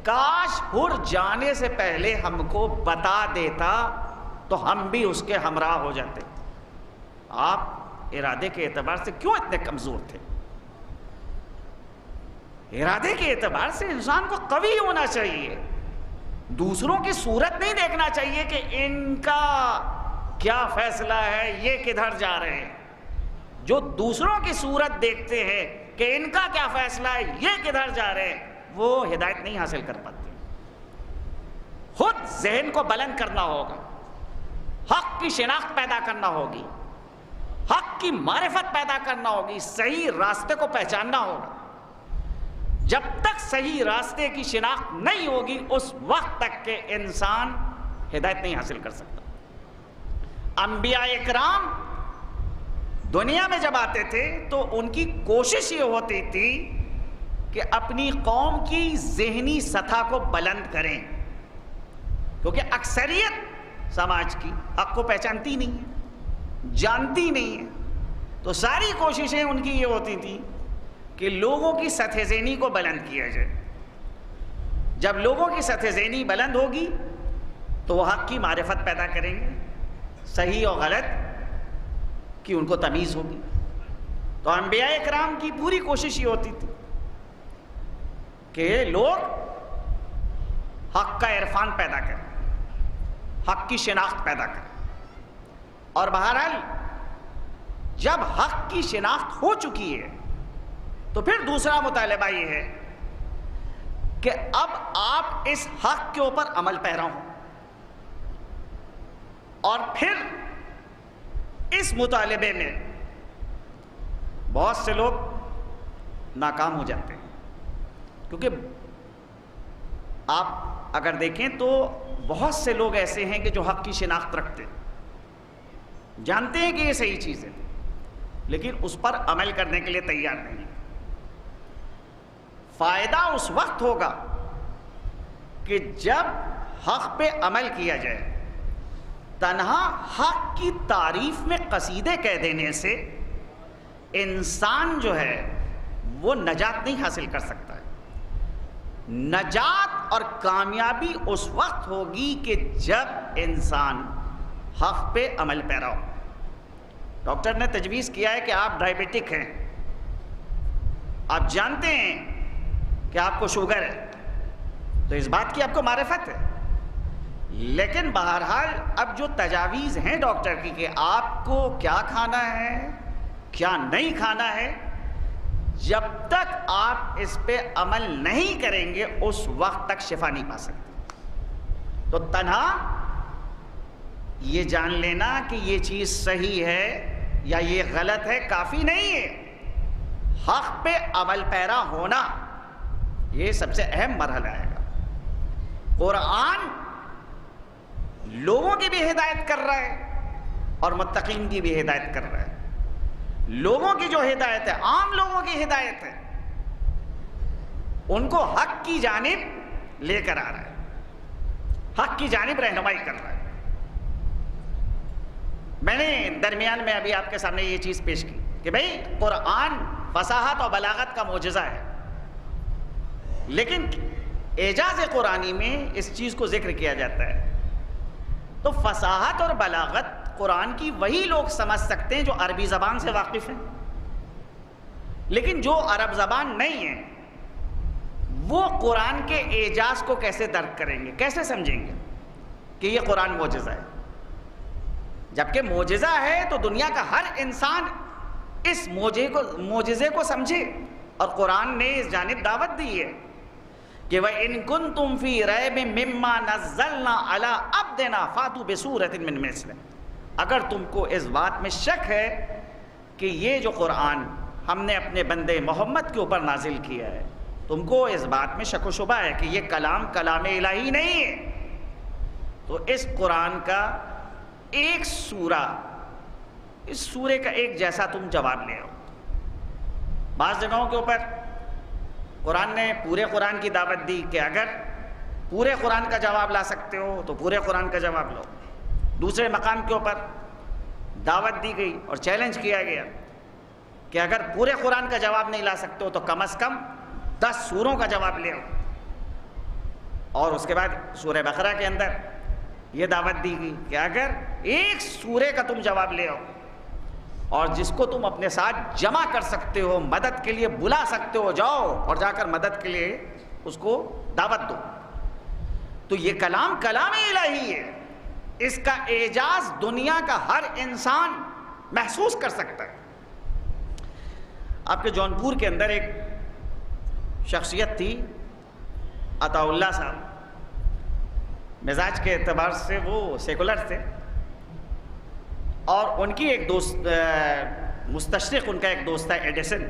کاش حر جانے سے پہلے ہم کو بتا دیتا تو ہم بھی اس کے ہمراہ ہو جاتے۔ آپ ارادے کے اعتبار سے کیوں اتنے کمزور تھے؟ ارادے کے اعتبار سے انسان کو قوی ہونا چاہیے، دوسروں کی صورت نہیں دیکھنا چاہیے کہ ان کا کیا فیصلہ ہے، یہ کدھر جا رہے ہیں۔ جو دوسروں کی صورت دیکھتے ہیں کہ ان کا کیا فیصلہ ہے، یہ کدھر جا رہے ہیں، وہ ہدایت نہیں حاصل کر پاتے۔ خود ذہن کو بلند کرنا ہوگا، حق کی شناخت پیدا کرنا ہوگی، حق کی معرفت پیدا کرنا ہوگی، صحیح راستے کو پہچاننا ہوگا۔ جب تک صحیح راستے کی شناخت نہیں ہوگی اس وقت تک کہ انسان ہدایت نہیں حاصل کر سکتا۔ انبیاء اکرام دنیا میں جب آتے تھے تو ان کی کوشش یہ ہوتی تھی کہ اپنی قوم کی ذہنی سطح کو بلند کریں، کیونکہ اکثریت سماج کی حق کو پہچانتی نہیں ہے، جانتی نہیں ہے، تو ساری کوششیں ان کی یہ ہوتی تھیں کہ لوگوں کی سطح ذہنی کو بلند کیا جائے۔ جب لوگوں کی سطح ذہنی بلند ہوگی تو وہ حق کی معرفت پیدا کریں گے، صحیح اور غلط کی ان کو تمیز ہوگی۔ تو انبیاء اکرام کی پوری کوشش یہ ہوتی تھی کہ لوگ حق کا عرفان پیدا کریں، حق کی شناخت پیدا کریں، اور بہرحال جب حق کی شناخت ہو چکی ہے تو پھر دوسرا مطالبہ یہ ہے کہ اب آپ اس حق کے اوپر عمل پیرا ہوں، اور پھر اس مطالبے میں بہت سے لوگ ناکام ہو جاتے ہیں، کیونکہ آپ اگر دیکھیں تو بہت سے لوگ ایسے ہیں کہ جو حق کی شناخت رکھتے ہیں، جانتے ہیں کہ یہ صحیح چیز ہے، لیکن اس پر عمل کرنے کے لیے تیار نہیں۔ فائدہ اس وقت ہوگا کہ جب حق پہ عمل کیا جائے۔ تنہا حق کی تعریف میں قصیدے کہہ دینے سے انسان جو ہے وہ نجات نہیں حاصل کر سکتا ہے۔ نجات اور کامیابی اس وقت ہوگی کہ جب انسان حق پہ عمل پیرا ہو۔ ڈاکٹر نے تجویز کیا ہے کہ آپ ڈائبیٹک ہیں، آپ جانتے ہیں کہ آپ کو شوگر ہے، تو اس بات کی آپ کو معرفت ہے. لیکن بہرحال اب جو تجاویز ہیں ڈاکٹر کی کہ آپ کو کیا کھانا ہے کیا نہیں کھانا ہے، جب تک آپ اس پہ عمل نہیں کریں گے اس وقت تک شفا نہیں پا سکتے. تو تنہا یہ جان لینا کہ یہ چیز صحیح ہے یا یہ غلط ہے کافی نہیں ہے. حق پہ عمل پیرا ہونا یہ سب سے اہم مرحلہ ہے. قرآن لوگوں کی بھی ہدایت کر رہا ہے اور متقین کی بھی ہدایت کر رہا ہے. لوگوں کی جو ہدایت ہے، عام لوگوں کی ہدایت ہے، ان کو حق کی جانب لے کر آ رہا ہے، حق کی جانب رہنمائی کر رہا ہے. میں نے درمیان میں ابھی آپ کے سامنے یہ چیز پیش کی کہ بھئی قرآن فصاحت اور بلاغت کا معجزہ ہے، لیکن اعجاز قرآنی میں اس چیز کو ذکر کیا جاتا ہے. تو فصاحت اور بلاغت قرآن کی وہی لوگ سمجھ سکتے ہیں جو عربی زبان سے واقف ہیں، لیکن جو عرب زبان نہیں ہے وہ قرآن کے اعجاز کو کیسے درک کریں گے، کیسے سمجھیں گے کہ یہ قرآن معجزہ ہے. جبکہ معجزہ ہے تو دنیا کا ہر انسان اس معجزے کو سمجھے، اور قرآن نے اس جانب دعوت دی ہے کہ وَإِن كُنتُمْ فِي رَيْبٍ مِّمَّا نَزَّلْنَا عَلَىٰ عَبْدِنَا فَأْتُوا بِسُورَةٍ مِّن مِّثْلِهِ. اگر تم کو اس بات میں شک ہے کہ یہ جو قرآن ہم نے اپنے بندے محمد کے اوپر نازل کیا ہے، تم کو اس بات میں شک و شبہ ہے کہ یہ کلام الہی نہیں ہے، تو اس قرآن کا ایک سورہ، اس سورے کا ایک جیسا تم جواب لے آؤ. بعض جگہوں کے اوپر قرآن نے پورے قرآن کی دعوت دی کہ اگر پورے قرآن کا جواب لا سکتے ہو تو پورے قرآن کا جواب لو. دوسرے مقام کے اوپر دعوت دی گئی اور چیلنج کیا گیا کہ اگر پورے قرآن کا جواب نہیں لا سکتے ہو تو کم از کم 10 سوروں کا جواب لے آؤ. اور اس کے بعد سورہ بقرہ کے اندر یہ دعوت دی گئی کہ اگر ایک سورے کا تم جواب لے آؤ اور جس کو تم اپنے ساتھ جمع کر سکتے ہو، مدد کے لیے بلا سکتے ہو، جاؤ اور جا کر مدد کے لیے اس کو دعوت دو. تو یہ کلام الہی ہے، اس کا اعجاز دنیا کا ہر انسان محسوس کر سکتا ہے. آپ کے جونپور کے اندر ایک شخصیت تھی عطا اللہ صاحب. مزاج کے اعتبار سے وہ سیکولر تھے، اور ان کی ایک دوست مستشرق ان کا ایک دوست تھا ایڈیسن،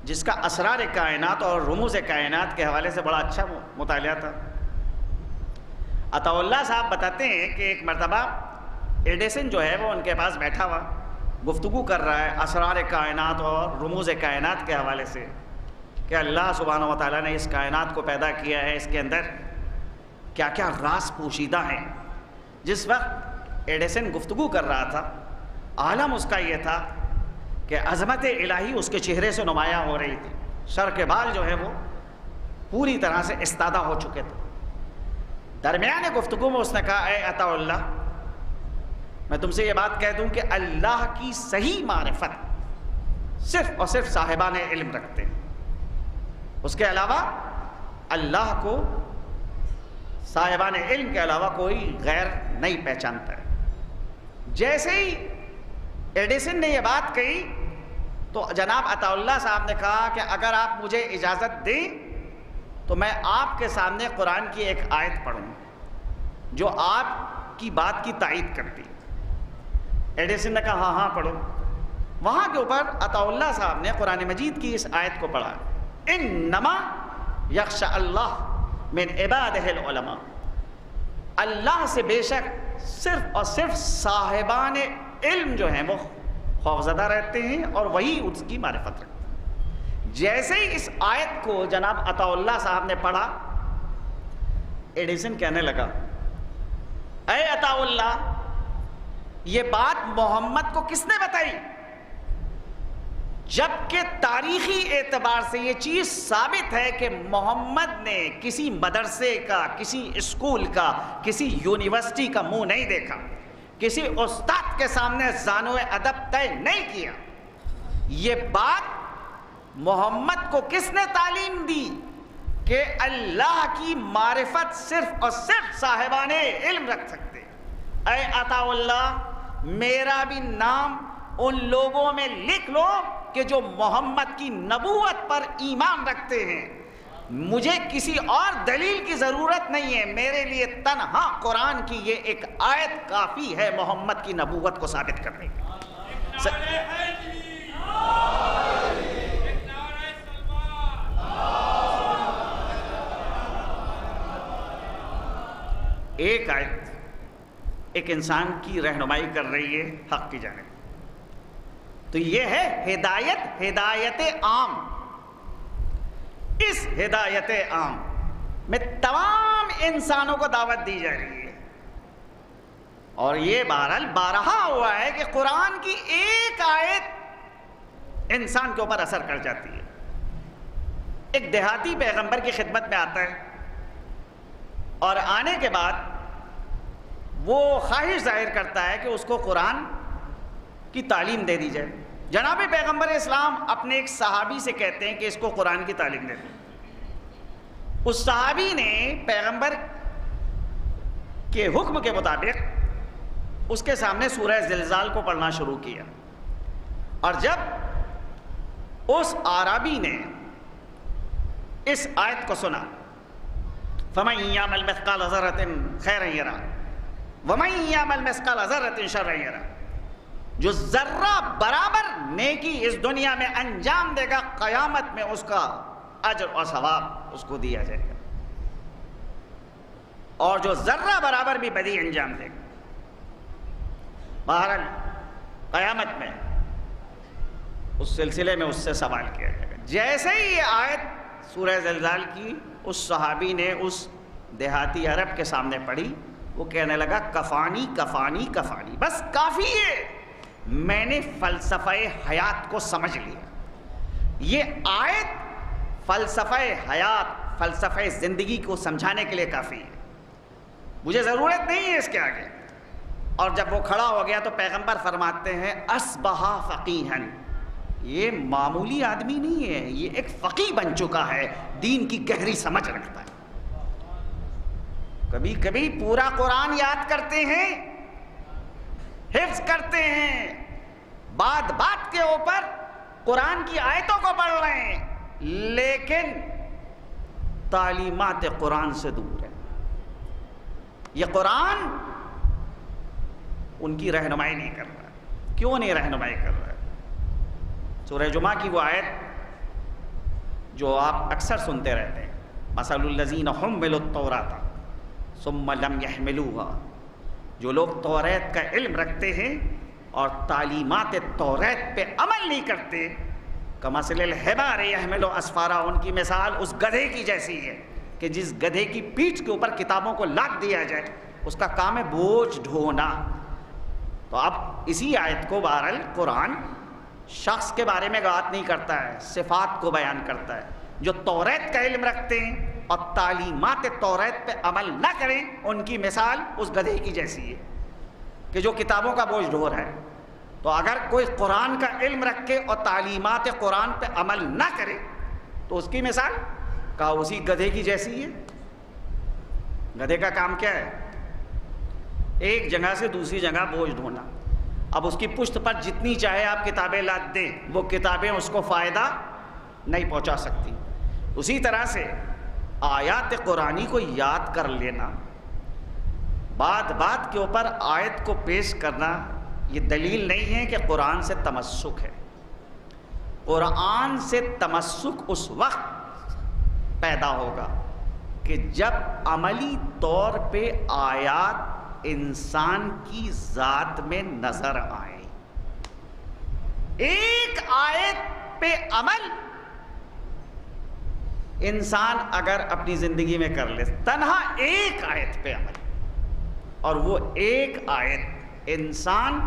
جس کا اسرار کائنات اور رموز کائنات کے حوالے سے بڑا اچھا مطالعہ تھا. عطا اللہ صاحب بتاتے ہیں کہ ایک مرتبہ ایڈیسن جو ہے وہ ان کے پاس بیٹھا ہوا گفتگو کر رہا ہے اسرار کائنات اور رموز کائنات کے حوالے سے کہ اللہ سبحانہ و تعالیٰ نے اس کائنات کو پیدا کیا ہے، اس کے اندر کیا کیا راز پوشیدہ ہیں. جس وقت ایڈیسن گفتگو کر رہا تھا، عالم اس کا یہ تھا کہ عظمت الہی اس کے چہرے سے نمایاں ہو رہی تھی. سر کے بال جو ہے وہ پوری طرح سے استادہ ہو چکے تھے. درمیان گفتگو میں اس نے کہا، اے عطا اللہ، میں تم سے یہ بات کہہ دوں کہ اللہ کی صحیح معرفت صرف اور صرف صاحبان علم رکھتے ہیں، اس کے علاوہ اللہ کو صاحبان علم کے علاوہ کوئی غیر نہیں پہچانتا ہے. جیسے ہی ایڈیسن نے یہ بات کہی تو جناب عطا اللہ صاحب نے کہا کہ اگر آپ مجھے اجازت دیں تو میں آپ کے سامنے قرآن کی ایک آیت پڑھوں جو آپ کی بات کی تائید کرتی. ایڈیسن نے کہا ہاں پڑھو. وہاں کے اوپر عطا اللہ صاحب نے قرآن مجید کی اس آیت کو پڑھا، انما یخشى اللہ من عبادہ العلماء. اللہ سے بے شک صرف اور صرف صاحبان علم جو ہیں وہ خوفزدہ رہتے ہیں اور وہی اس کی معرفت رکھتے ہیں. جیسے ہی اس آیت کو جناب عطا اللہ صاحب نے پڑھا، ایڈیسن کہنے لگا، اے عطا اللہ، یہ بات محمد کو کس نے بتائی؟ جبکہ تاریخی اعتبار سے یہ چیز ثابت ہے کہ محمد نے کسی مدرسے کا، کسی اسکول کا، کسی یونیورسٹی کا منہ نہیں دیکھا، کسی استاد کے سامنے زانو ادب طے نہیں کیا. یہ بات محمد کو کس نے تعلیم دی کہ اللہ کی معرفت صرف اور صرف صاحبان علم رکھ سکتے. اے عطا اللہ، میرا بھی نام ان لوگوں میں لکھ لو کہ جو محمد کی نبوت پر ایمان رکھتے ہیں. مجھے کسی اور دلیل کی ضرورت نہیں ہے، میرے لیے تنہا قرآن کی یہ ایک آیت کافی ہے محمد کی نبوت کو ثابت کرنے کی. ایک آیت ایک انسان کی رہنمائی کر رہی ہے حق کی جانب، تو یہ ہے ہدایت، ہدایت عام. اس ہدایت عام میں تمام انسانوں کو دعوت دی جا رہی ہے، اور یہ بہرحال بارہا ہوا ہے کہ قرآن کی ایک آیت انسان کے اوپر اثر کر جاتی ہے. ایک دیہاتی پیغمبر کی خدمت میں آتا ہے اور آنے کے بعد وہ خواہش ظاہر کرتا ہے کہ اس کو قرآن کی تعلیم دے دی جائے. جناب پیغمبر اسلام اپنے ایک صحابی سے کہتے ہیں کہ اس کو قرآن کی تعلیم دے دیں. اس صحابی نے پیغمبر کے حکم کے مطابق اس کے سامنے سورہ زلزال کو پڑھنا شروع کیا، اور جب اس عربی نے اس آیت کو سنا، فَمَن يَعْمَلْ مِثْقَالَ ذَرَّةٍ خَيْرًا يَرَهُ وَمَن يَعْمَلْ مِثْقَالَ ذَرَّةٍ شَرًّا يَرَهُ. جو ذرہ برابر نیکی اس دنیا میں انجام دے گا، قیامت میں اس کا اجر اور ثواب اس کو دیا جائے گا، اور جو ذرہ برابر بھی بدی انجام دے گا، بہرحال قیامت میں اس سلسلے میں اس سے سوال کیا جائے گا. جیسے ہی یہ آیت سورہ زلزال کی اس صحابی نے اس دیہاتی عرب کے سامنے پڑھی، وہ کہنے لگا کفانی کفانی کفانی، بس کافی ہے، میں نے فلسفہ حیات کو سمجھ لیا. یہ آیت فلسفہ حیات، فلسفہ زندگی کو سمجھانے کے لیے کافی ہے، مجھے ضرورت نہیں ہے اس کے آگے. اور جب وہ کھڑا ہو گیا تو پیغمبر فرماتے ہیں اصبح فقیہن، یہ معمولی آدمی نہیں ہے، یہ ایک فقیہ بن چکا ہے، دین کی گہری سمجھ رکھتا ہے. کبھی کبھی پورا قرآن یاد کرتے ہیں، حفظ کرتے ہیں، بات بات کے اوپر قرآن کی آیتوں کو پڑھ رہے ہیں، لیکن تعلیمات قرآن سے دور ہے. یہ قرآن ان کی رہنمائی نہیں کر رہا. کیوں نہیں رہنمائی کر رہا؟ سورہ جمعہ کی وہ آیت جو آپ اکثر سنتے رہتے ہیں، مثل الذین حملوا التوراۃ ثم لم يحملوها، جو لوگ توریت کا علم رکھتے ہیں اور تعلیمات توریت پہ عمل نہیں کرتے، کمثل الحمار یحمل اسفارا، ان کی مثال اس گدھے کی جیسی ہے کہ جس گدھے کی پیٹھ کے اوپر کتابوں کو لاد دیا جائے، اس کا کام ہے بوجھ ڈھونا. تو اب اسی آیت کو بہرحال قرآن شخص کے بارے میں بات نہیں کرتا ہے، صفات کو بیان کرتا ہے. جو توریت کا علم رکھتے ہیں اور تعلیمات توریت پہ عمل نہ کریں، ان کی مثال اس گدھے کی جیسی ہے کہ جو کتابوں کا بوجھ ڈھو رہا ہے. تو اگر کوئی قرآن کا علم رکھے اور تعلیمات قرآن پہ عمل نہ کرے تو اس کی مثال کہا اسی گدھے کی جیسی ہے. گدھے کا کام کیا ہے؟ ایک جگہ سے دوسری جگہ بوجھ ڈھونا. اب اس کی پشت پر جتنی چاہے آپ کتابیں لاد دیں، وہ کتابیں اس کو فائدہ نہیں پہنچا سکتی. اسی طرح سے آیات قرآنی کو یاد کر لینا، بات بات کے اوپر آیت کو پیش کرنا، یہ دلیل نہیں ہے کہ قرآن سے تمسک ہے. قرآن سے تمسک اس وقت پیدا ہوگا کہ جب عملی طور پہ آیات انسان کی ذات میں نظر آئے. ایک آیت پہ عمل انسان اگر اپنی زندگی میں کر لے، تنہا ایک آیت پہ عمل، اور وہ ایک آیت انسان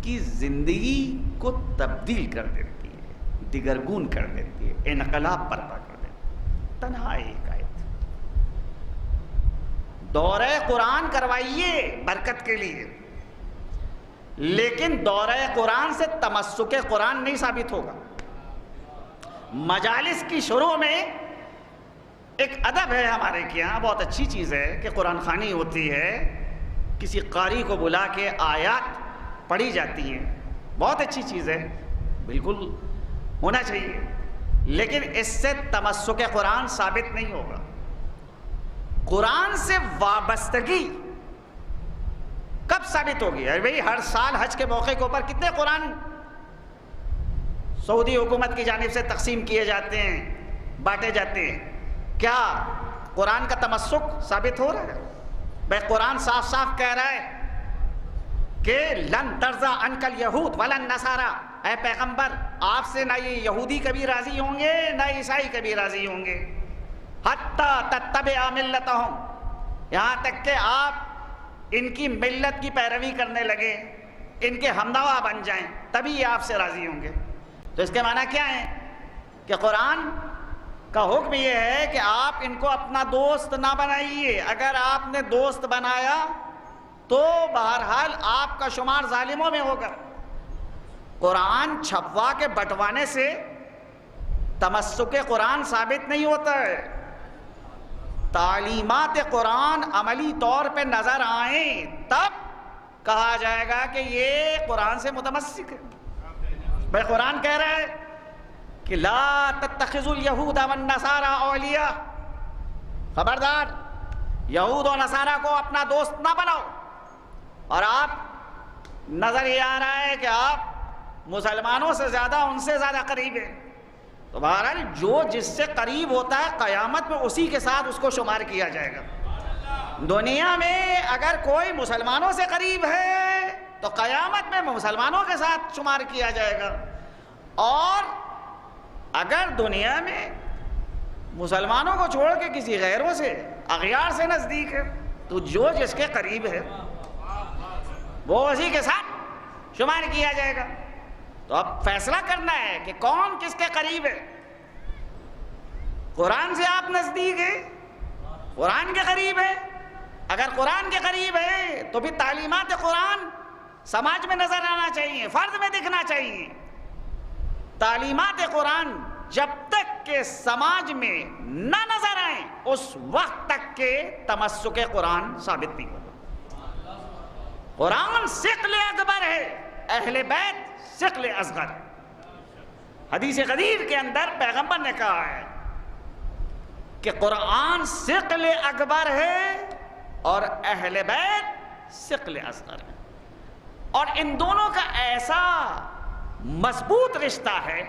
کی زندگی کو تبدیل کر دیتی ہے، دگرگون کر دیتی ہے، انقلاب برپا کر دیتی ہے. تنہا ایک آیت. دورہ قرآن کروائیے برکت کے لیے، لیکن دورہ قرآن سے تمسک قرآن نہیں ثابت ہوگا. مجالس کی شروع میں ایک ادب ہے ہمارے کے یہاں، بہت اچھی چیز ہے کہ قرآن خوانی ہوتی ہے، کسی قاری کو بلا کے آیات پڑھی جاتی ہیں، بہت اچھی چیز ہے، بالکل ہونا چاہیے، لیکن اس سے تمسک قرآن ثابت نہیں ہوگا۔ قرآن سے وابستگی کب ثابت ہوگی؟ بھئی ہر سال حج کے موقع کے اوپر کتنے قرآن سعودی حکومت کی جانب سے تقسیم کیے جاتے ہیں، بانٹے جاتے ہیں، کیا قرآن کا تمسک ثابت ہو رہا ہے؟ بھئی قرآن صاف صاف کہہ رہا ہے کہ لن ترضى عنك اليهود ولا النصارى، اے پیغمبر آپ سے نہ یہ یہودی کبھی راضی ہوں گے نہ عیسائی کبھی راضی ہوں گے، حتی تتبع ملتهم، یہاں تک کہ آپ ان کی ملت کی پیروی کرنے لگے، ان کے ہمنوا بن جائیں، تبھی یہ آپ سے راضی ہوں گے۔ تو اس کے معنی کیا ہے کہ قرآن کا حکم یہ ہے کہ آپ ان کو اپنا دوست نہ بنائیے، اگر آپ نے دوست بنایا تو بہرحال آپ کا شمار ظالموں میں ہوگا۔ قرآن چھپوا کے بٹوانے سے تمسک قرآن ثابت نہیں ہوتا ہے، تعلیمات قرآن عملی طور پہ نظر آئیں تب کہا جائے گا کہ یہ قرآن سے متمسک ہے۔ بھائی قرآن کہہ رہا ہے کہ لا تتخذوا اليہود والنصارى اولیاء، خبردار یہود و نصارہ کو اپنا دوست نہ بناؤ، اور آپ نظر یہ آ رہا ہے کہ آپ مسلمانوں سے زیادہ ان سے زیادہ قریب ہیں، تو بہرحال جو جس سے قریب ہوتا ہے قیامت میں اسی کے ساتھ اس کو شمار کیا جائے گا۔ دنیا میں اگر کوئی مسلمانوں سے قریب ہے تو قیامت میں مسلمانوں کے ساتھ شمار کیا جائے گا، اور اگر دنیا میں مسلمانوں کو چھوڑ کے کسی غیروں سے اغیار سے نزدیک ہے تو جو جس کے قریب ہے وہ اسی کے ساتھ شمار کیا جائے گا۔ تو اب فیصلہ کرنا ہے کہ کون کس کے قریب ہے۔ قرآن سے آپ نزدیک ہیں، قرآن کے قریب ہے، اگر قرآن کے قریب ہے تو بھی تعلیمات قرآن سماج میں نظر آنا چاہیے، فرد میں دکھنا چاہیے۔ تعلیمات قرآن جب تک کہ سماج میں نہ نظر آئیں اس وقت تک کہ تمسک قرآن ثابت نہیں ہوگا۔ قرآن ثقل اکبر ہے، اہل بیت ثقل اصغر ہے۔ حدیث قدیر کے اندر پیغمبر نے کہا ہے کہ قرآن ثقل اکبر ہے اور اہل بیت ثقل اصغر ہے، اور ان دونوں کا ایسا مضبوط رشتہ ہے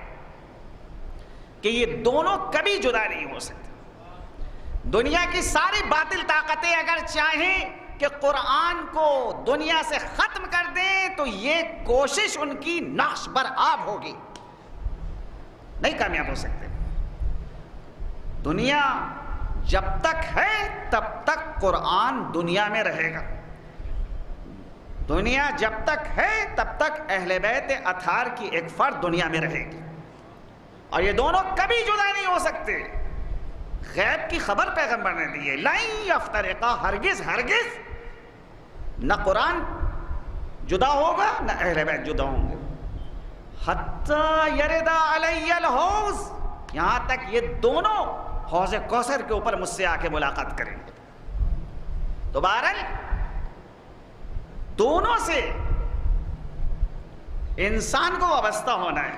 کہ یہ دونوں کبھی جدا نہیں ہو سکتے۔ دنیا کی ساری باطل طاقتیں اگر چاہیں کہ قرآن کو دنیا سے ختم کر دیں تو یہ کوشش ان کی نقش بر آب ہوگی، نہیں کامیاب ہو سکتے۔ دنیا جب تک ہے تب تک قرآن دنیا میں رہے گا، دنیا جب تک ہے تب تک اہل بیت اطہار کی ایک فرد دنیا میں رہے گی، اور یہ دونوں کبھی جدا نہیں ہو سکتے۔ غیب کی خبر پیغمبر نے دی ہے، لَن یفترقا، ہرگز ہرگز نہ قرآن جدا ہوگا نہ اہل بیت جدا ہوں گے، حتی یرد علی الحوض، یہاں تک یہ دونوں حوض کوثر کے اوپر مجھ سے آ کے ملاقات کریں گے۔ تو بہرحال دونوں سے انسان کو وابستہ ہونا ہے۔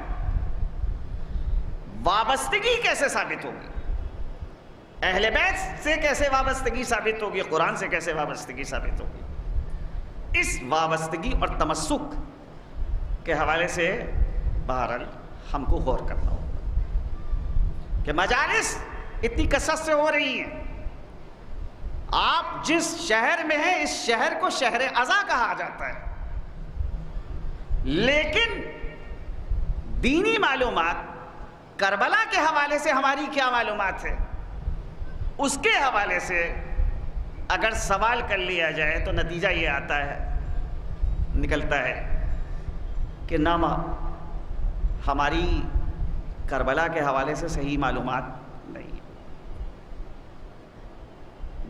وابستگی کیسے ثابت ہوگی؟ اہل بیت سے کیسے وابستگی ثابت ہوگی؟ قرآن سے کیسے وابستگی ثابت ہوگی؟ اس وابستگی اور تمسک کے حوالے سے بہرحال ہم کو غور کرنا ہوگا کہ مجالس اتنی کثرت سے ہو رہی ہیں، آپ جس شہر میں ہیں اس شہر کو شہر عزا کہا جاتا ہے، لیکن دینی معلومات کربلا کے حوالے سے ہماری کیا معلومات ہے، اس کے حوالے سے اگر سوال کر لیا جائے تو نتیجہ یہ آتا ہے، نکلتا ہے کہ نہ ہماری کربلا کے حوالے سے صحیح معلومات نہیں ہے۔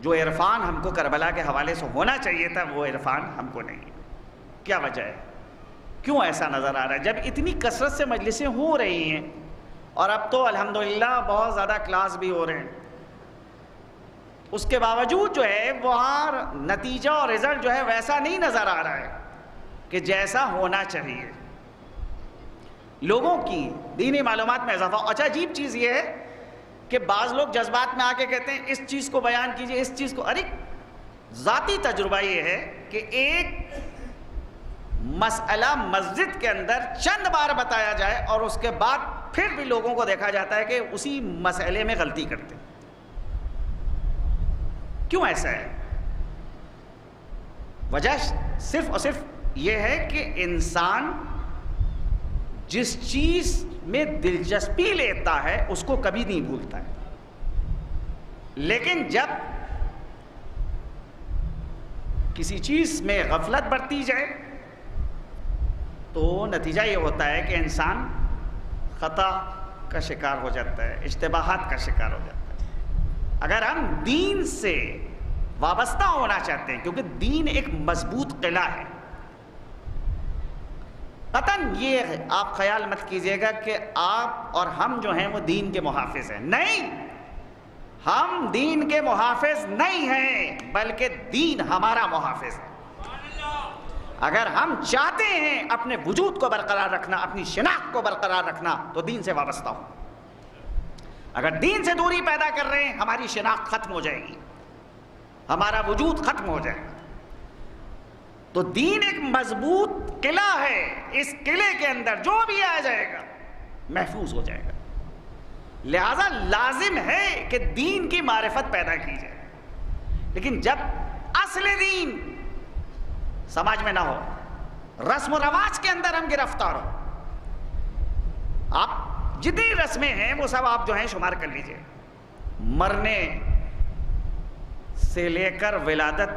جو عرفان ہم کو کربلا کے حوالے سے ہونا چاہیے تھا وہ عرفان ہم کو نہیں ہے۔ کیا وجہ ہے؟ کیوں ایسا نظر آ رہا ہے؟ جب اتنی کثرت سے مجلسیں ہو رہی ہیں، اور اب تو الحمدللہ بہت زیادہ کلاس بھی ہو رہے ہیں، اس کے باوجود جو ہے وہاں نتیجہ اور رزلٹ جو ہے ویسا نہیں نظر آ رہا ہے کہ جیسا ہونا چاہیے. لوگوں کی دینی معلومات میں اضافہ. اچھا عجیب چیز یہ ہے کہ بعض لوگ جذبات میں آ کے کہتے ہیں اس چیز کو بیان کیجئے، اس چیز کو. ارے ذاتی تجربہ یہ ہے کہ ایک مسئلہ مسجد کے اندر چند بار بتایا جائے اور اس کے بعد پھر بھی لوگوں کو دیکھا جاتا ہے کہ اسی مسئلے میں غلطی کرتے. کیوں ایسا ہے؟ وجہ صرف اور صرف یہ ہے کہ انسان جس چیز میں دلچسپی لیتا ہے اس کو کبھی نہیں بھولتا ہے، لیکن جب کسی چیز میں غفلت برتی جائے تو نتیجہ یہ ہوتا ہے کہ انسان خطا کا شکار ہو جاتا ہے، اشتباہات کا شکار ہو جاتا ہے. اگر ہم دین سے وابستہ ہونا چاہتے ہیں، کیونکہ دین ایک مضبوط قلعہ ہے. قطعاً یہ آپ خیال مت کیجئے گا کہ آپ اور ہم جو ہیں وہ دین کے محافظ ہیں. نہیں، ہم دین کے محافظ نہیں ہیں، بلکہ دین ہمارا محافظ ہے. اگر ہم چاہتے ہیں اپنے وجود کو برقرار رکھنا، اپنی شناخت کو برقرار رکھنا، تو دین سے وابستہ ہو. اگر دین سے دوری پیدا کر رہے ہیں ہماری شناخت ختم ہو جائے گی، ہمارا وجود ختم ہو جائے گا. تو دین ایک مضبوط قلعہ ہے، اس قلعے کے اندر جو بھی آ جائے گا محفوظ ہو جائے گا. لہذا لازم ہے کہ دین کی معرفت پیدا کی جائے. لیکن جب اصل دین سماج میں نہ ہو، رسم و رواج کے اندر ہم گرفتار ہو، آپ جتنی رسمیں ہیں وہ سب آپ جو ہیں شمار کر لیجئے. مرنے سے لے کر ولادت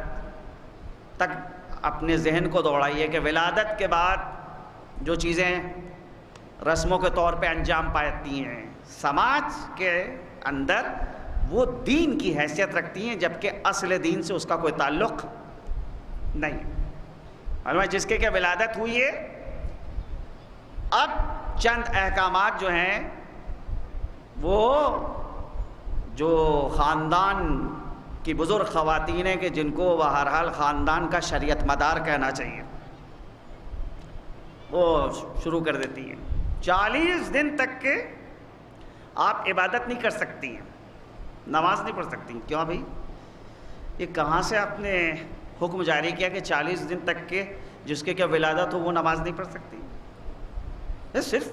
تک اپنے ذہن کو دوڑائیے کہ ولادت کے بعد جو چیزیں رسموں کے طور پہ انجام پاتی ہیں سماج کے اندر، وہ دین کی حیثیت رکھتی ہیں، جبکہ اصل دین سے اس کا کوئی تعلق نہیں. معلوم ہے جس کے کہ ولادت ہوئی ہے، اب چند احکامات جو ہیں وہ جو خاندان کی بزرگ خواتین ہیں کہ جن کو بہرحال خاندان کا شریعت مدار کہنا چاہیے، وہ شروع کر دیتی ہیں. 40 دن تک کے آپ عبادت نہیں کر سکتی ہیں، نماز نہیں پڑھ سکتی. کیوں بھائی؟ یہ کہاں سے آپ نے حکم جاری کیا کہ 40 دن تک کے جس کے کیا ولادت ہو وہ نماز نہیں پڑھ سکتی؟ صرف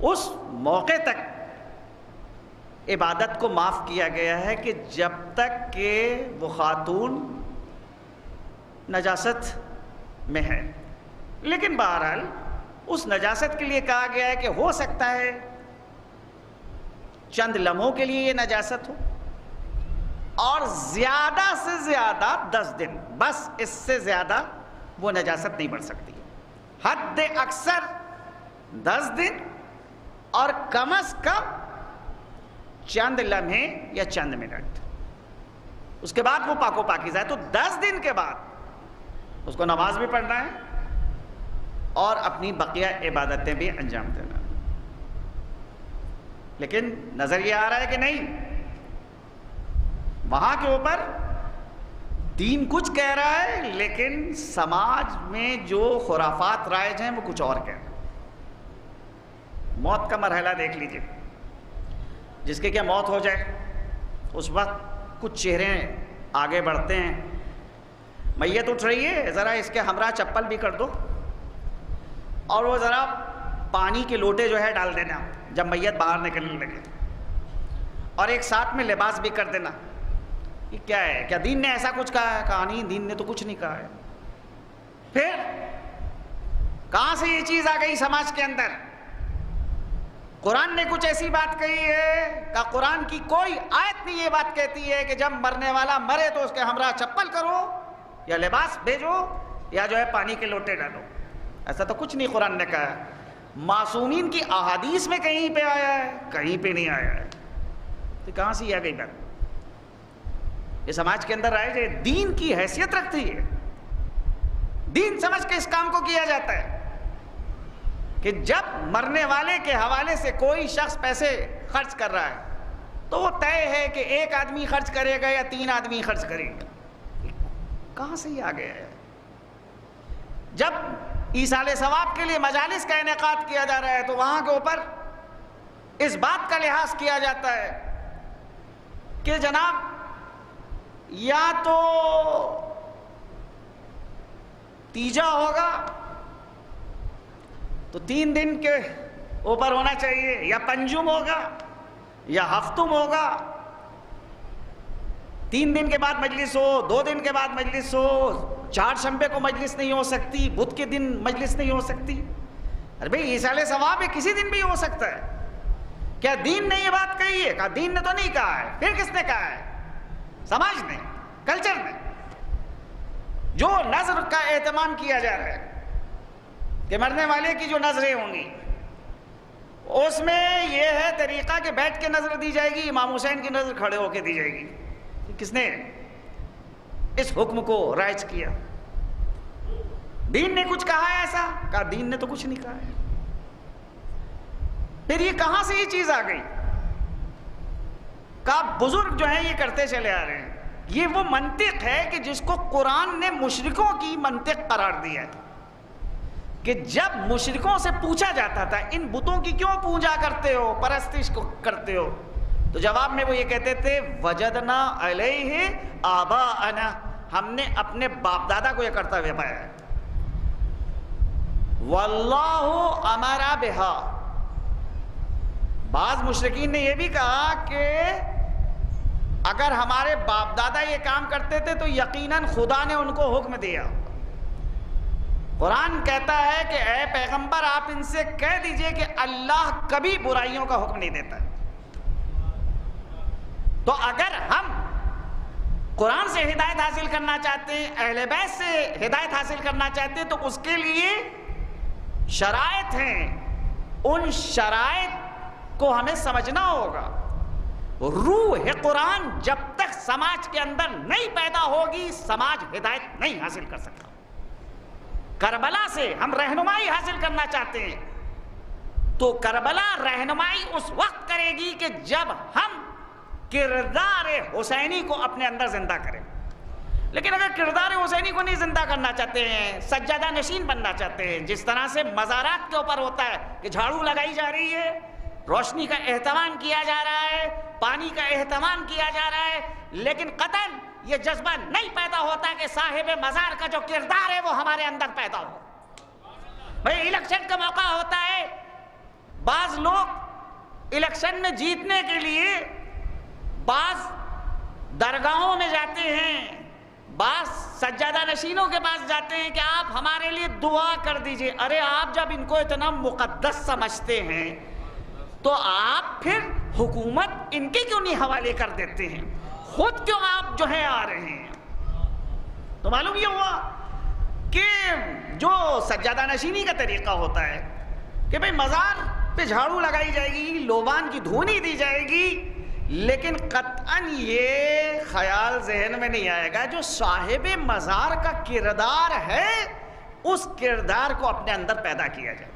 اس موقع تک عبادت کو معاف کیا گیا ہے کہ جب تک کہ وہ خاتون نجاست میں ہے. لیکن بہرحال اس نجاست کے لیے کہا گیا ہے کہ ہو سکتا ہے چند لمحوں کے لیے یہ نجاست ہو، اور زیادہ سے زیادہ 10 دن، بس اس سے زیادہ وہ نجاست نہیں بڑھ سکتی. حد اکثر 10 دن اور کم از کم چند لمحے یا چند منٹ، اس کے بعد وہ پاک و پاکیزہ ہے. تو 10 دن کے بعد اس کو نماز بھی پڑھنا ہے اور اپنی بقیہ عبادتیں بھی انجام دینا. لیکن نظر یہ آ رہا ہے کہ نہیں، وہاں کے اوپر دین کچھ کہہ رہا ہے لیکن سماج میں جو خرافات رائج ہیں وہ کچھ اور کہہ رہے ہیں. موت کا مرحلہ دیکھ لیجئے، جس کے کیا موت ہو جائے اس وقت کچھ چہرے آگے بڑھتے ہیں، میت اٹھ رہی ہے، ذرا اس کے ہمراہ چپل بھی کر دو اور وہ ذرا پانی کے لوٹے جو ہے ڈال دینا جب میت باہر نکلنے لگے، اور ایک ساتھ میں لباس بھی کر دینا. یہ کیا ہے؟ کیا دین نے ایسا کچھ کہا ہے؟ کہا نہیں، دین نے تو کچھ نہیں کہا ہے. پھر کہاں سے یہ چیز آ گئی سماج کے اندر؟ قرآن نے کچھ ایسی بات کہی ہے کہ قرآن کی کوئی آیت نہیں یہ بات کہتی ہے کہ جب مرنے والا مرے تو اس کے ہمراہ چپل کرو یا لباس بھیجو یا جو ہے پانی کے لوٹے ڈالو. ایسا تو کچھ نہیں قرآن نے کہا. معصومین کی احادیث میں کہیں پہ آیا ہے؟ کہیں پہ نہیں آیا ہے. تو کہاں سے یہ آ گئی بات؟ یہ سماج کے اندر آئے جو دین کی حیثیت رکھتی ہے، دین سمجھ کے اس کام کو کیا جاتا ہے کہ جب مرنے والے کے حوالے سے کوئی شخص پیسے خرچ کر رہا ہے تو وہ طے ہے کہ 1 آدمی خرچ کرے گا یا 3 آدمی خرچ کرے گا. کہاں سے یہ آ گیا ہے؟ جب ایصال ثواب کے لیے مجالس کا انعقاد کیا جا رہا ہے تو وہاں کے اوپر اس بات کا لحاظ کیا جاتا ہے کہ جناب یا تو تیجا ہوگا تو 3 دن کے اوپر ہونا چاہیے، یا پنجم ہوگا یا ہفتم ہوگا. 3 دن کے بعد مجلس ہو، 2 دن کے بعد مجلس ہو، 4 شنبے کو مجلس نہیں ہو سکتی، بدھ کے دن مجلس نہیں ہو سکتی. ارے بھئی ایصال ثواب ہے، کسی دن بھی ہو سکتا ہے. کیا دین نے یہ بات کہی ہے؟ کہا دین نے تو نہیں کہا ہے. پھر کس نے کہا ہے؟ سماج نے، کلچر نے. جو نظر کا اہتمام کیا جا رہا ہے کہ مرنے والے کی جو نظریں ہوں گی، اس میں یہ ہے طریقہ کہ بیٹھ کے نظر دی جائے گی، امام حسین کی نظر کھڑے ہو کے دی جائے گی. کس نے اس حکم کو رائج کیا؟ دین نے کچھ کہا ہے ایسا؟ کہا دین نے تو کچھ نہیں کہا ہے. پھر یہ کہاں سے یہ چیز آ گئی؟ کہا بزرگ جو ہیں یہ کرتے چلے آ رہے ہیں. یہ وہ منطق ہے کہ جس کو قرآن نے مشرکوں کی منطق قرار دیا ہے کہ جب مشرکوں سے پوچھا جاتا تھا ان بتوں کی کیوں پوجا کرتے ہو، پرستش کو کرتے ہو، تو جواب میں وہ یہ کہتے تھے وجدنا علیہ آباءنا، ہم نے اپنے باپ دادا کو یہ کرتا ہوئے پایا ہے. واللہ امر بہا. بعض مشرکین نے یہ بھی کہا کہ اگر ہمارے باپ دادا یہ کام کرتے تھے تو یقیناً خدا نے ان کو حکم دیا. قرآن کہتا ہے کہ اے پیغمبر آپ ان سے کہہ دیجئے کہ اللہ کبھی برائیوں کا حکم نہیں دیتا. تو اگر ہم قرآن سے ہدایت حاصل کرنا چاہتے ہیں، اہل بیت سے ہدایت حاصل کرنا چاہتے ہیں، تو اس کے لیے شرائط ہیں. ان شرائط کو ہمیں سمجھنا ہوگا. روح قرآن جب تک سماج کے اندر نہیں پیدا ہوگی سماج ہدایت نہیں حاصل کر سکتا. کربلا سے ہم رہنمائی حاصل کرنا چاہتے ہیں تو کربلا رہنمائی اس وقت کرے گی کہ جب ہم کردار حسینی کو اپنے اندر زندہ کریں. لیکن اگر کردار حسینی کو نہیں زندہ کرنا چاہتے ہیں، سجادہ نشین بننا چاہتے ہیں، جس طرح سے مزارات کے اوپر ہوتا ہے کہ جھاڑو لگائی جا رہی ہے، روشنی کا اہتمام کیا جا رہا ہے، پانی کا اہتمام کیا جا رہا ہے، لیکن قطعاً یہ جذبہ نہیں پیدا ہوتا کہ صاحب مزار کا جو کردار ہے وہ ہمارے اندر پیدا ہو. بھئی الیکشن کا موقع ہوتا ہے، بعض لوگ الیکشن میں جیتنے کے لیے بعض درگاہوں میں جاتے ہیں، بعض سجادہ نشینوں کے پاس جاتے ہیں کہ آپ ہمارے لیے دعا کر دیجئے. ارے آپ جب ان کو اتنا مقدس سمجھتے ہیں تو آپ پھر حکومت ان کے کیوں نہیں حوالے کر دیتے ہیں؟ خود کیوں آپ جو ہے آ رہے ہیں؟ تو معلوم یہ ہوا کہ جو سجادہ نشینی کا طریقہ ہوتا ہے کہ بھئی مزار پہ جھاڑو لگائی جائے گی، لوبان کی دھونی دی جائے گی، لیکن قطعاً یہ خیال ذہن میں نہیں آئے گا جو صاحب مزار کا کردار ہے اس کردار کو اپنے اندر پیدا کیا جائے.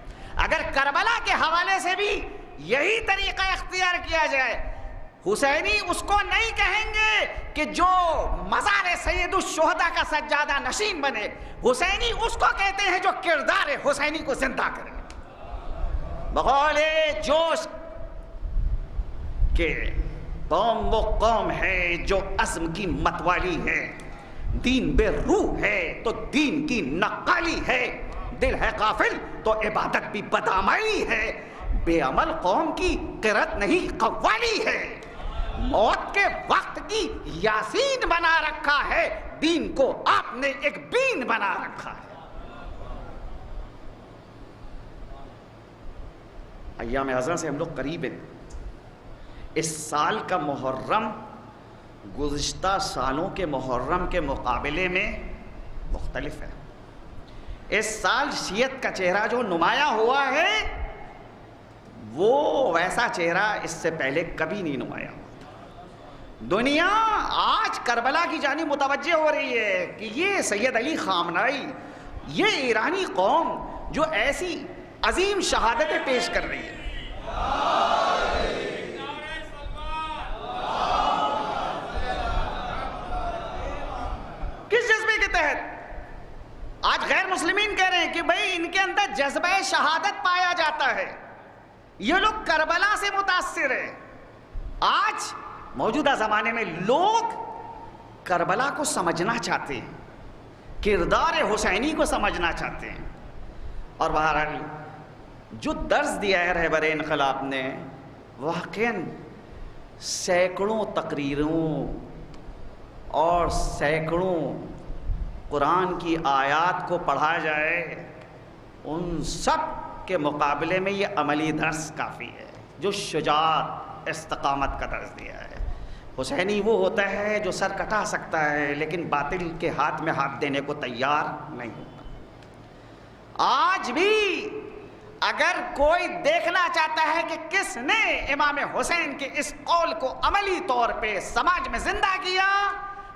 اگر کربلا کے حوالے سے بھی یہی طریقہ اختیار کیا جائے، حسینی اس کو نہیں کہیں گے کہ جو مزار سید الشہداء کا سجادہ نشین بنے، حسینی اس کو کہتے ہیں جو کردار حسینی کو زندہ کرے. بقول جوش کہ قوم وہ قوم ہے جو عزم کی متوالی ہے، دین بے روح ہے تو دین کی نقالی ہے، دل ہے غافل تو عبادت بھی بدعملی ہے، بے عمل قوم کی قرت نہیں قوالی ہے، موت کے وقت کی یاسین بنا رکھا ہے، دین کو آپ نے ایک بین بنا رکھا ہے. ایام اذان سے ہم لوگ قریب ہیں. اس سال کا محرم گزشتہ سالوں کے محرم کے مقابلے میں مختلف ہے. اس سال شیعت کا چہرہ جو نمایاں ہوا ہے وہ ویسا چہرہ اس سے پہلے کبھی نہیں نمایاں ہوا. دنیا آج کربلا کی جانب متوجہ ہو رہی ہے کہ یہ سید علی خامنائی، یہ ایرانی قوم جو ایسی عظیم شہادتیں پیش کر رہی ہے. بھئی ان کے اندر جذبہ شہادت پایا جاتا ہے. یہ لوگ کربلا سے متاثر ہیں. آج موجودہ زمانے میں لوگ کربلا کو سمجھنا چاہتے ہیں, کردار حسینی کو سمجھنا چاہتے ہیں. اور بہرحال جو درس دیا ہے رہبر انقلاب نے, واقعاً سینکڑوں تقریروں اور سینکڑوں قرآن کی آیات کو پڑھا جائے, ان سب کے مقابلے میں یہ عملی درس کافی ہے جو شجاعت استقامت کا درس دیا ہے. حسینی وہ ہوتا ہے جو سر کٹا سکتا ہے لیکن باطل کے ہاتھ میں ہاتھ دینے کو تیار نہیں ہوتا. آج بھی اگر کوئی دیکھنا چاہتا ہے کہ کس نے امام حسین کے اس قول کو عملی طور پہ سماج میں زندہ کیا,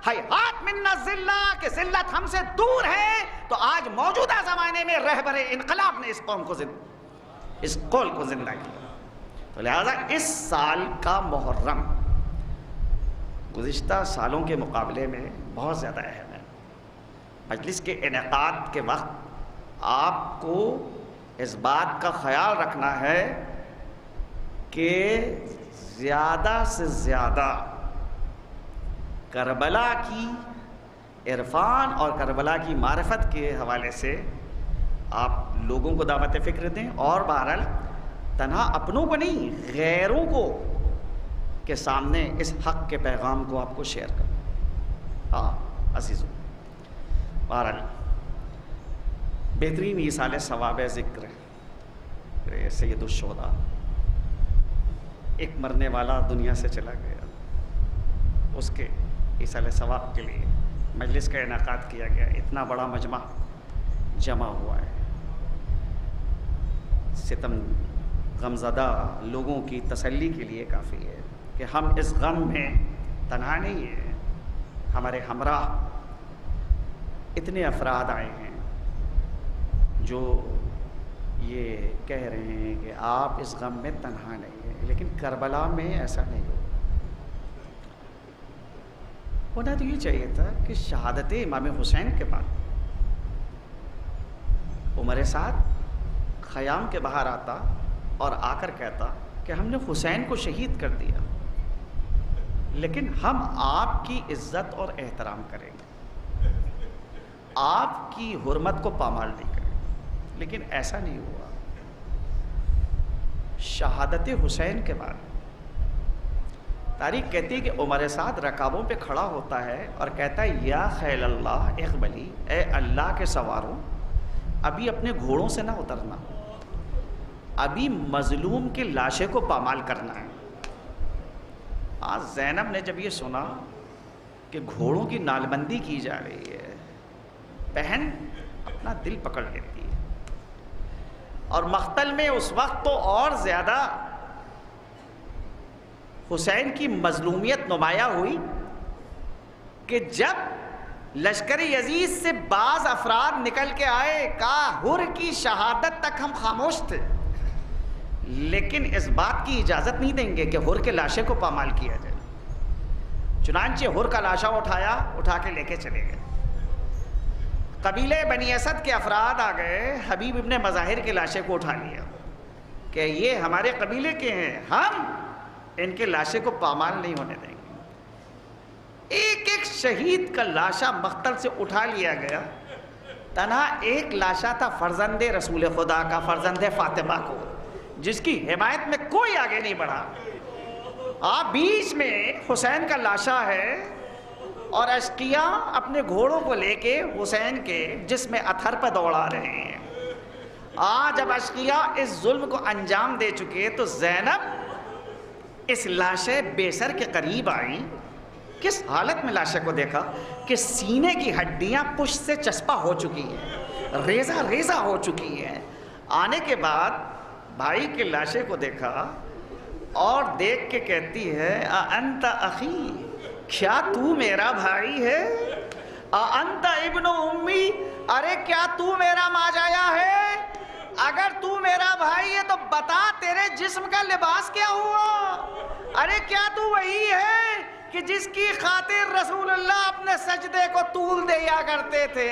ہیہات منا الذلہ کہ ذلت ہم سے دور ہے, تو آج موجودہ زمانے میں رہبر انقلاب نے اس قول کو زندہ کیا. تو لہذا اس سال کا محرم گزشتہ سالوں کے مقابلے میں بہت زیادہ اہم ہے. مجلس کے انعقاد کے وقت آپ کو اس بات کا خیال رکھنا ہے کہ زیادہ سے زیادہ کربلا کی عرفان اور کربلا کی معرفت کے حوالے سے آپ لوگوں کو دعوت فکر دیں, اور بہرحال تنہا اپنوں کو نہیں غیروں کو کے سامنے اس حق کے پیغام کو آپ کو شیئر کریں. ہاں عزیزوں, بہرحال بہترین ایصال ثواب ذکر سید الشہداء, ایک مرنے والا دنیا سے چلا گیا, اس کے ایصال ثواب کے لیے مجلس کا انعقاد کیا گیا. اتنا بڑا مجمع جمع ہوا ہے. ستم غمزدہ لوگوں کی تسلی کے لیے کافی ہے کہ ہم اس غم میں تنہا نہیں ہیں. ہمارے ہمراہ اتنے افراد آئے ہیں جو یہ کہہ رہے ہیں کہ آپ اس غم میں تنہا نہیں ہیں, لیکن کربلا میں ایسا نہیں ہو. ہونا تو یہ چاہیے تھا کہ شہادت امام حسین کے بعد عمر سعد خیام کے باہر آتا اور آ کر کہتا کہ ہم نے حسین کو شہید کر دیا, لیکن ہم آپ کی عزت اور احترام کریں گے, آپ کی حرمت کو پامال نہیں کریں. لیکن ایسا نہیں ہوا. شہادت حسین کے بعد تاریخ کہتی ہے کہ عمر سعد رکابوں پہ کھڑا ہوتا ہے اور کہتا ہے یا خیل اللہ اقبلی, اے اللہ کے سواروں ابھی اپنے گھوڑوں سے نہ اترنا, ابھی مظلوم کے لاشے کو پامال کرنا ہے. آج زینب نے جب یہ سنا کہ گھوڑوں کی نالبندی کی جا رہی ہے, بہن اپنا دل پکڑ لیتی ہے. اور مقتل میں اس وقت تو اور زیادہ حسین کی مظلومیت نمایاں ہوئی کہ جب لشکر یزید سے بعض افراد نکل کے آئے, کہا حر کی شہادت تک ہم خاموش تھے, لیکن اس بات کی اجازت نہیں دیں گے کہ حر کے لاشے کو پامال کیا جائے. چنانچہ حر کا لاشا اٹھا کے لے کے چلے گئے. قبیلے بنی اسد کے افراد آ گئے, حبیب ابن مظاہر کے لاشے کو اٹھا لیا کہ یہ ہمارے قبیلے کے ہیں, ہم ان کے لاشے کو پامال نہیں ہونے دیں گے. ایک ایک شہید کا لاشا مقتل سے اٹھا لیا گیا. تنہا ایک لاشا تھا فرزند رسول خدا کا, فرزند فاطمہ کو, جس کی حمایت میں کوئی آگے نہیں بڑھا. آپ بیچ میں حسین کا لاشا ہے اور اشقیاء اپنے گھوڑوں کو لے کے حسین کے جسم اتھر پہ دوڑا رہے ہیں. آج جب اشقیاء اس ظلم کو انجام دے چکے تو زینب اس لاشے بیسر کے قریب آئی. کس حالت میں لاشے کو دیکھا کہ سینے کی ہڈیاں پشت سے چسپا ہو چکی ہیں, ریزہ ریزہ ہو چکی ہیں. آنے کے بعد بھائی کے لاشے کو دیکھا اور دیکھ کے کہتی ہے انت اخی, کیا تو میرا بھائی ہے؟ انت ابن امی, ارے کیا تو میرا ماجایا ہے؟ اگر تو میرا بھائی ہے تو بتا تیرے جسم کا لباس کیا ہوا؟ ارے کیا تو وہی ہے کہ جس کی خاطر رسول اللہ اپنے سجدے کو طول دیا کرتے تھے،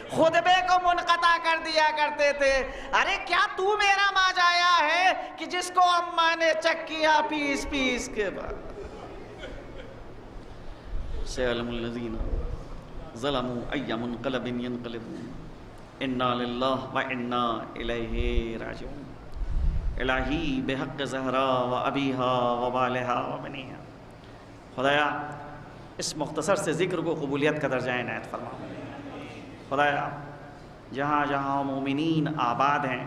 خطبے کو منقطع کر دیا کرتے تھے. ارے کیا تو میرا ماجایا ہے کہ جس کو اماں نے چکیا پیس پیس کے بعد. سيعلم الذين ظلموا أي منقلب ينقلبون إنا لله وإنا إليه راجعون. الہی بحق زہرا و ابیہا و بالہا و بنیہا. خدایا اس مختصر سے ذکر کو قبولیت کا درجہ عنایت فرما. خدایا جہاں جہاں مومنین آباد ہیں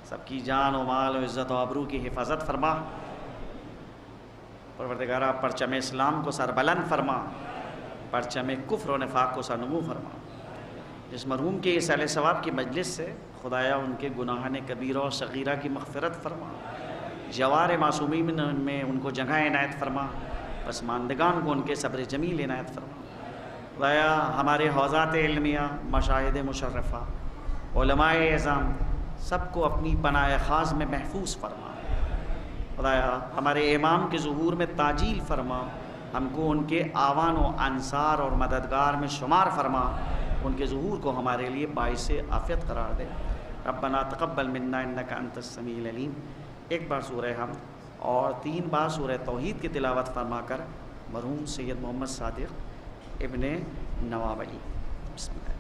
سب کی جان و مال و عزت و آبرو کی حفاظت فرما. پروردگارہ پرچم اسلام کو سربلند فرما، پرچم کفر و نفاق کو سرنمو فرما. جس مرحوم کے اس اہل ثواب کی مجلس سے خدایا ان کے گناہان کبیرہ و صغیرہ کی مغفرت فرما، جوار معصومین میں ان کو جگہ عنایت فرما، پسماندگان کو ان کے صبر جمیل عنایت فرما. خدایا ہمارے حوزات علمیہ، مشاہد مشرفہ، علماء اعظام سب کو اپنی پناہ خاص میں محفوظ فرما. خدایا ہمارے امام کے ظہور میں تعجیل فرما، ہم کو ان کے آوان و انصار اور مددگار میں شمار فرما، ان کے ظہور کو ہمارے لیے باعث عافیت قرار دے. ربنا تقبل منا انک انت السمیع العلیم. ایک بار سورہ حمد اور 3 بار سورہ توحید کی تلاوت فرما کر مرحوم سید محمد صادق ابن نواب علی. بسم اللہ.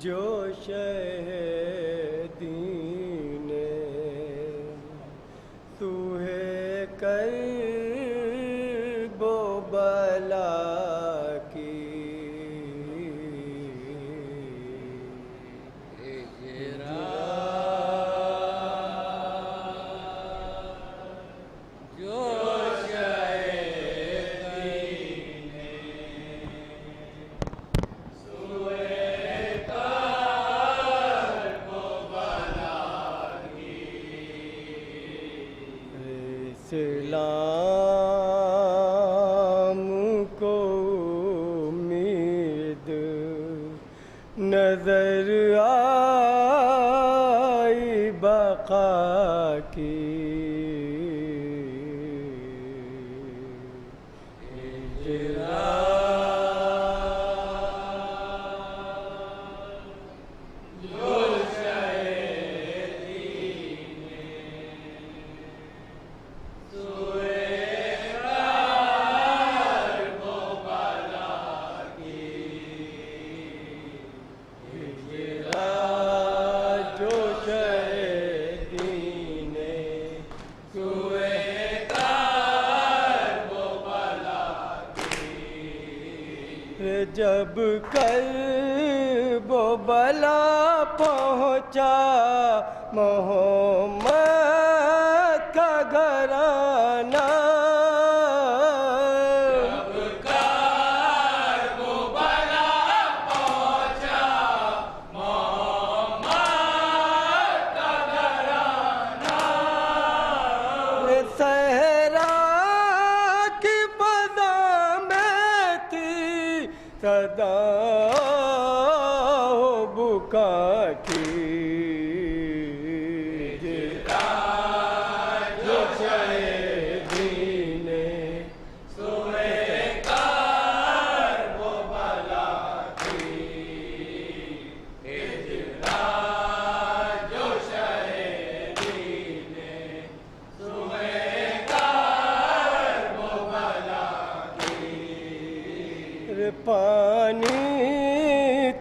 جو شہ دین تو ہے کرب و بلا کی اسلام کو امید نظر آئی بقا کی جب کرب و بلا پہنچا محمد کا گھرانہ صدا ہو بکا کی جو شہدین سوئے کرب و بلا کی ہجرا جو شہدین سوئے کرب و بلا کی تیرے پانی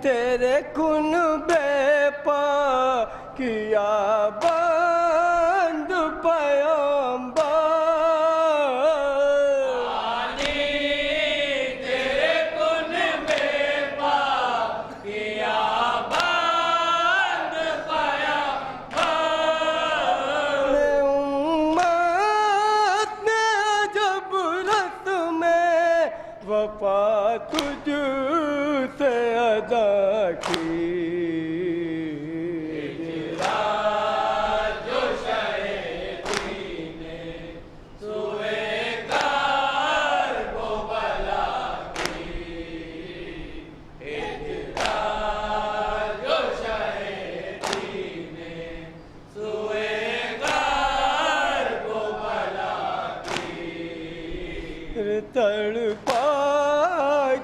تیرے کنبے پا کیا بند پیامبر وفا تجھ سے ادا کی جو شہیدی نے سوئے کرب و بلا کی جو شہیدی نے سوئے کرب و بلا کی تڑپا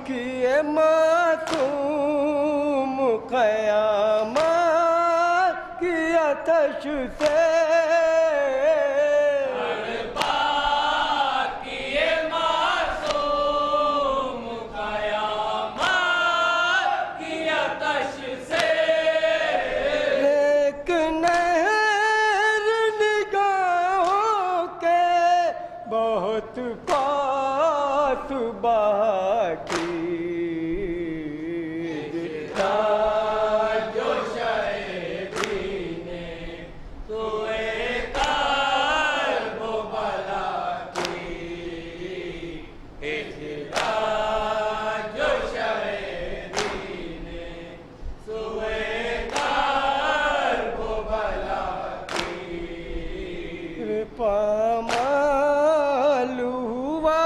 کیے معصوم قیامت کی آتش سے تڑپا کیے معصوم قیامت کی آتش سے ایک نہر نگاہوں کے بہت پاس بہا کی جو شہیدی نے سوئے کرب و بلا کی جو شہیدی نے سوئے کرب و بلا کی پامال ہوا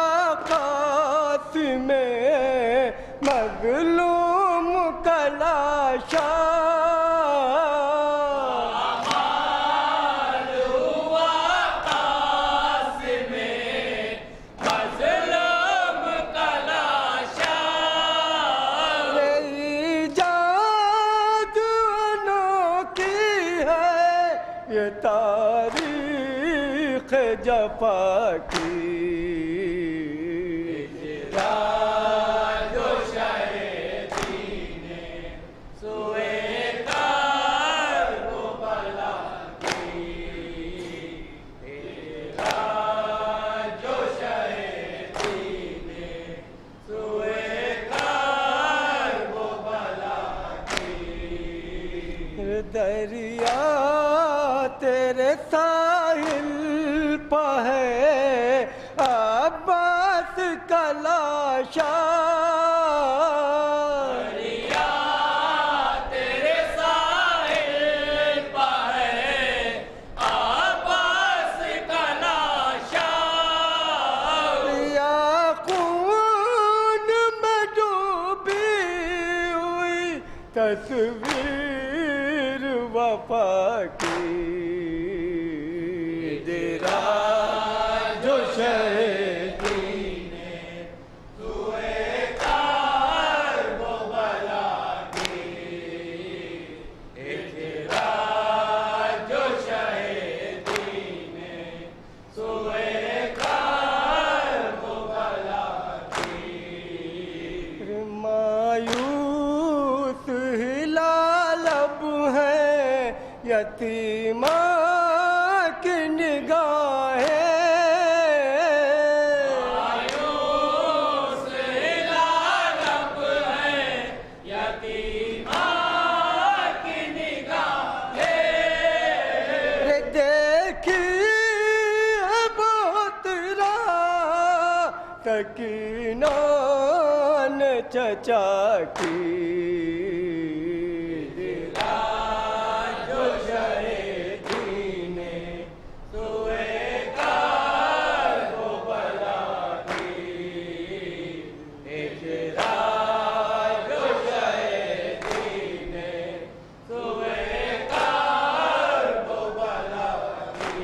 قاسم مظلوم کا لاشا پامال ہوا قاسم مظلوم کا لاشا ایجاد انوکھی ہے یہ تاریخ جفا کی جو شہیدی نے سوئے کرب و بلا کی جو شہیدی نے سوئے کرب و بلا کی دریا تیرے ساحل پہ ہے عباس کا لاشا دریا تیرے ساحل پہ ہے عباس کا لاشا یا خون میں ڈوبی ہوئی تصویر وفا کی جو شہیدی نے سوئے کرب و بلا کی جو شہیدی نے سوئے کرب و بلا کی مایوس ہلال اب ہے یتیمہ کی نگاہیں مایوس ہلال اب ہے یتیمہ کی نگاہیں دیکھی ہے بہت راہ سکینہ نے چچا کی جو شہیدی نے سوئے کرب و بلا کی جو شہیدی نے سوئے کرب و بلا کی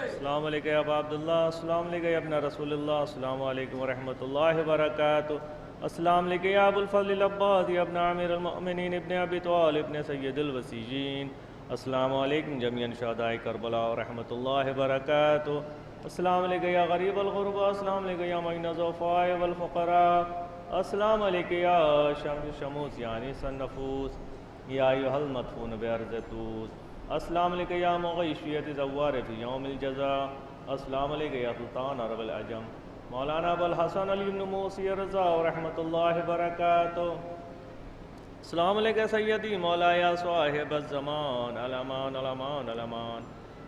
السلام علیکم یا ابا عبداللہ، السلام علیکم یا ابن رسول اللہ، السلام علیکم ورحمۃ اللہ وبرکاتہ، السلام علیکم یا ابو الفضل العباس یا ابن عامر المؤمنین ابن ابی طالب ابن سید الوسیجین، السلام علیکم جمیعاً شہدائے کربلا ورحمۃ اللہ وبرکاتہ. السلام علیکم یا غریب الغربا، السلام علیکم یا معین الضعفاء والفقراء، السلام علیکم یا شمس شموس یعنی النفوس، یا ایھا المدفون بارض طوس، السلام علیکم یا مغیثیت زوار فی یوم الجزاء، السلام علیکم یا سلطان عرب العجم مولانا ابوالحسن علی بن موسی رضا ورحمۃ اللہ وبرکاتہ. السلام علیکم سیدی مولا یا صاحب الزمان، الامان الامان الامان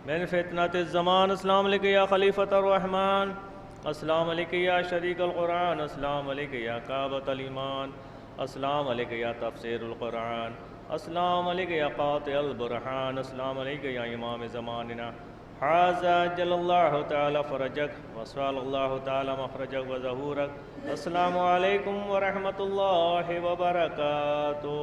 من فتنة الزمان، السلام علیکم یا خلیفۃ الرحمن، السلام علیکم یا شریک القرآن، السلام علیکم یا کعبۃ الایمان، السلام علیکم یا تفسیر القرآن، السلام علیکم یا قاطع البرہان، السلام علیکم یا امام زماننا، حاذا جل اللہ تعالی فرجک وسال اللہ تعالی مخرجک وظہورک. السلام علیکم ورحمۃ اللہ وبرکاتہ.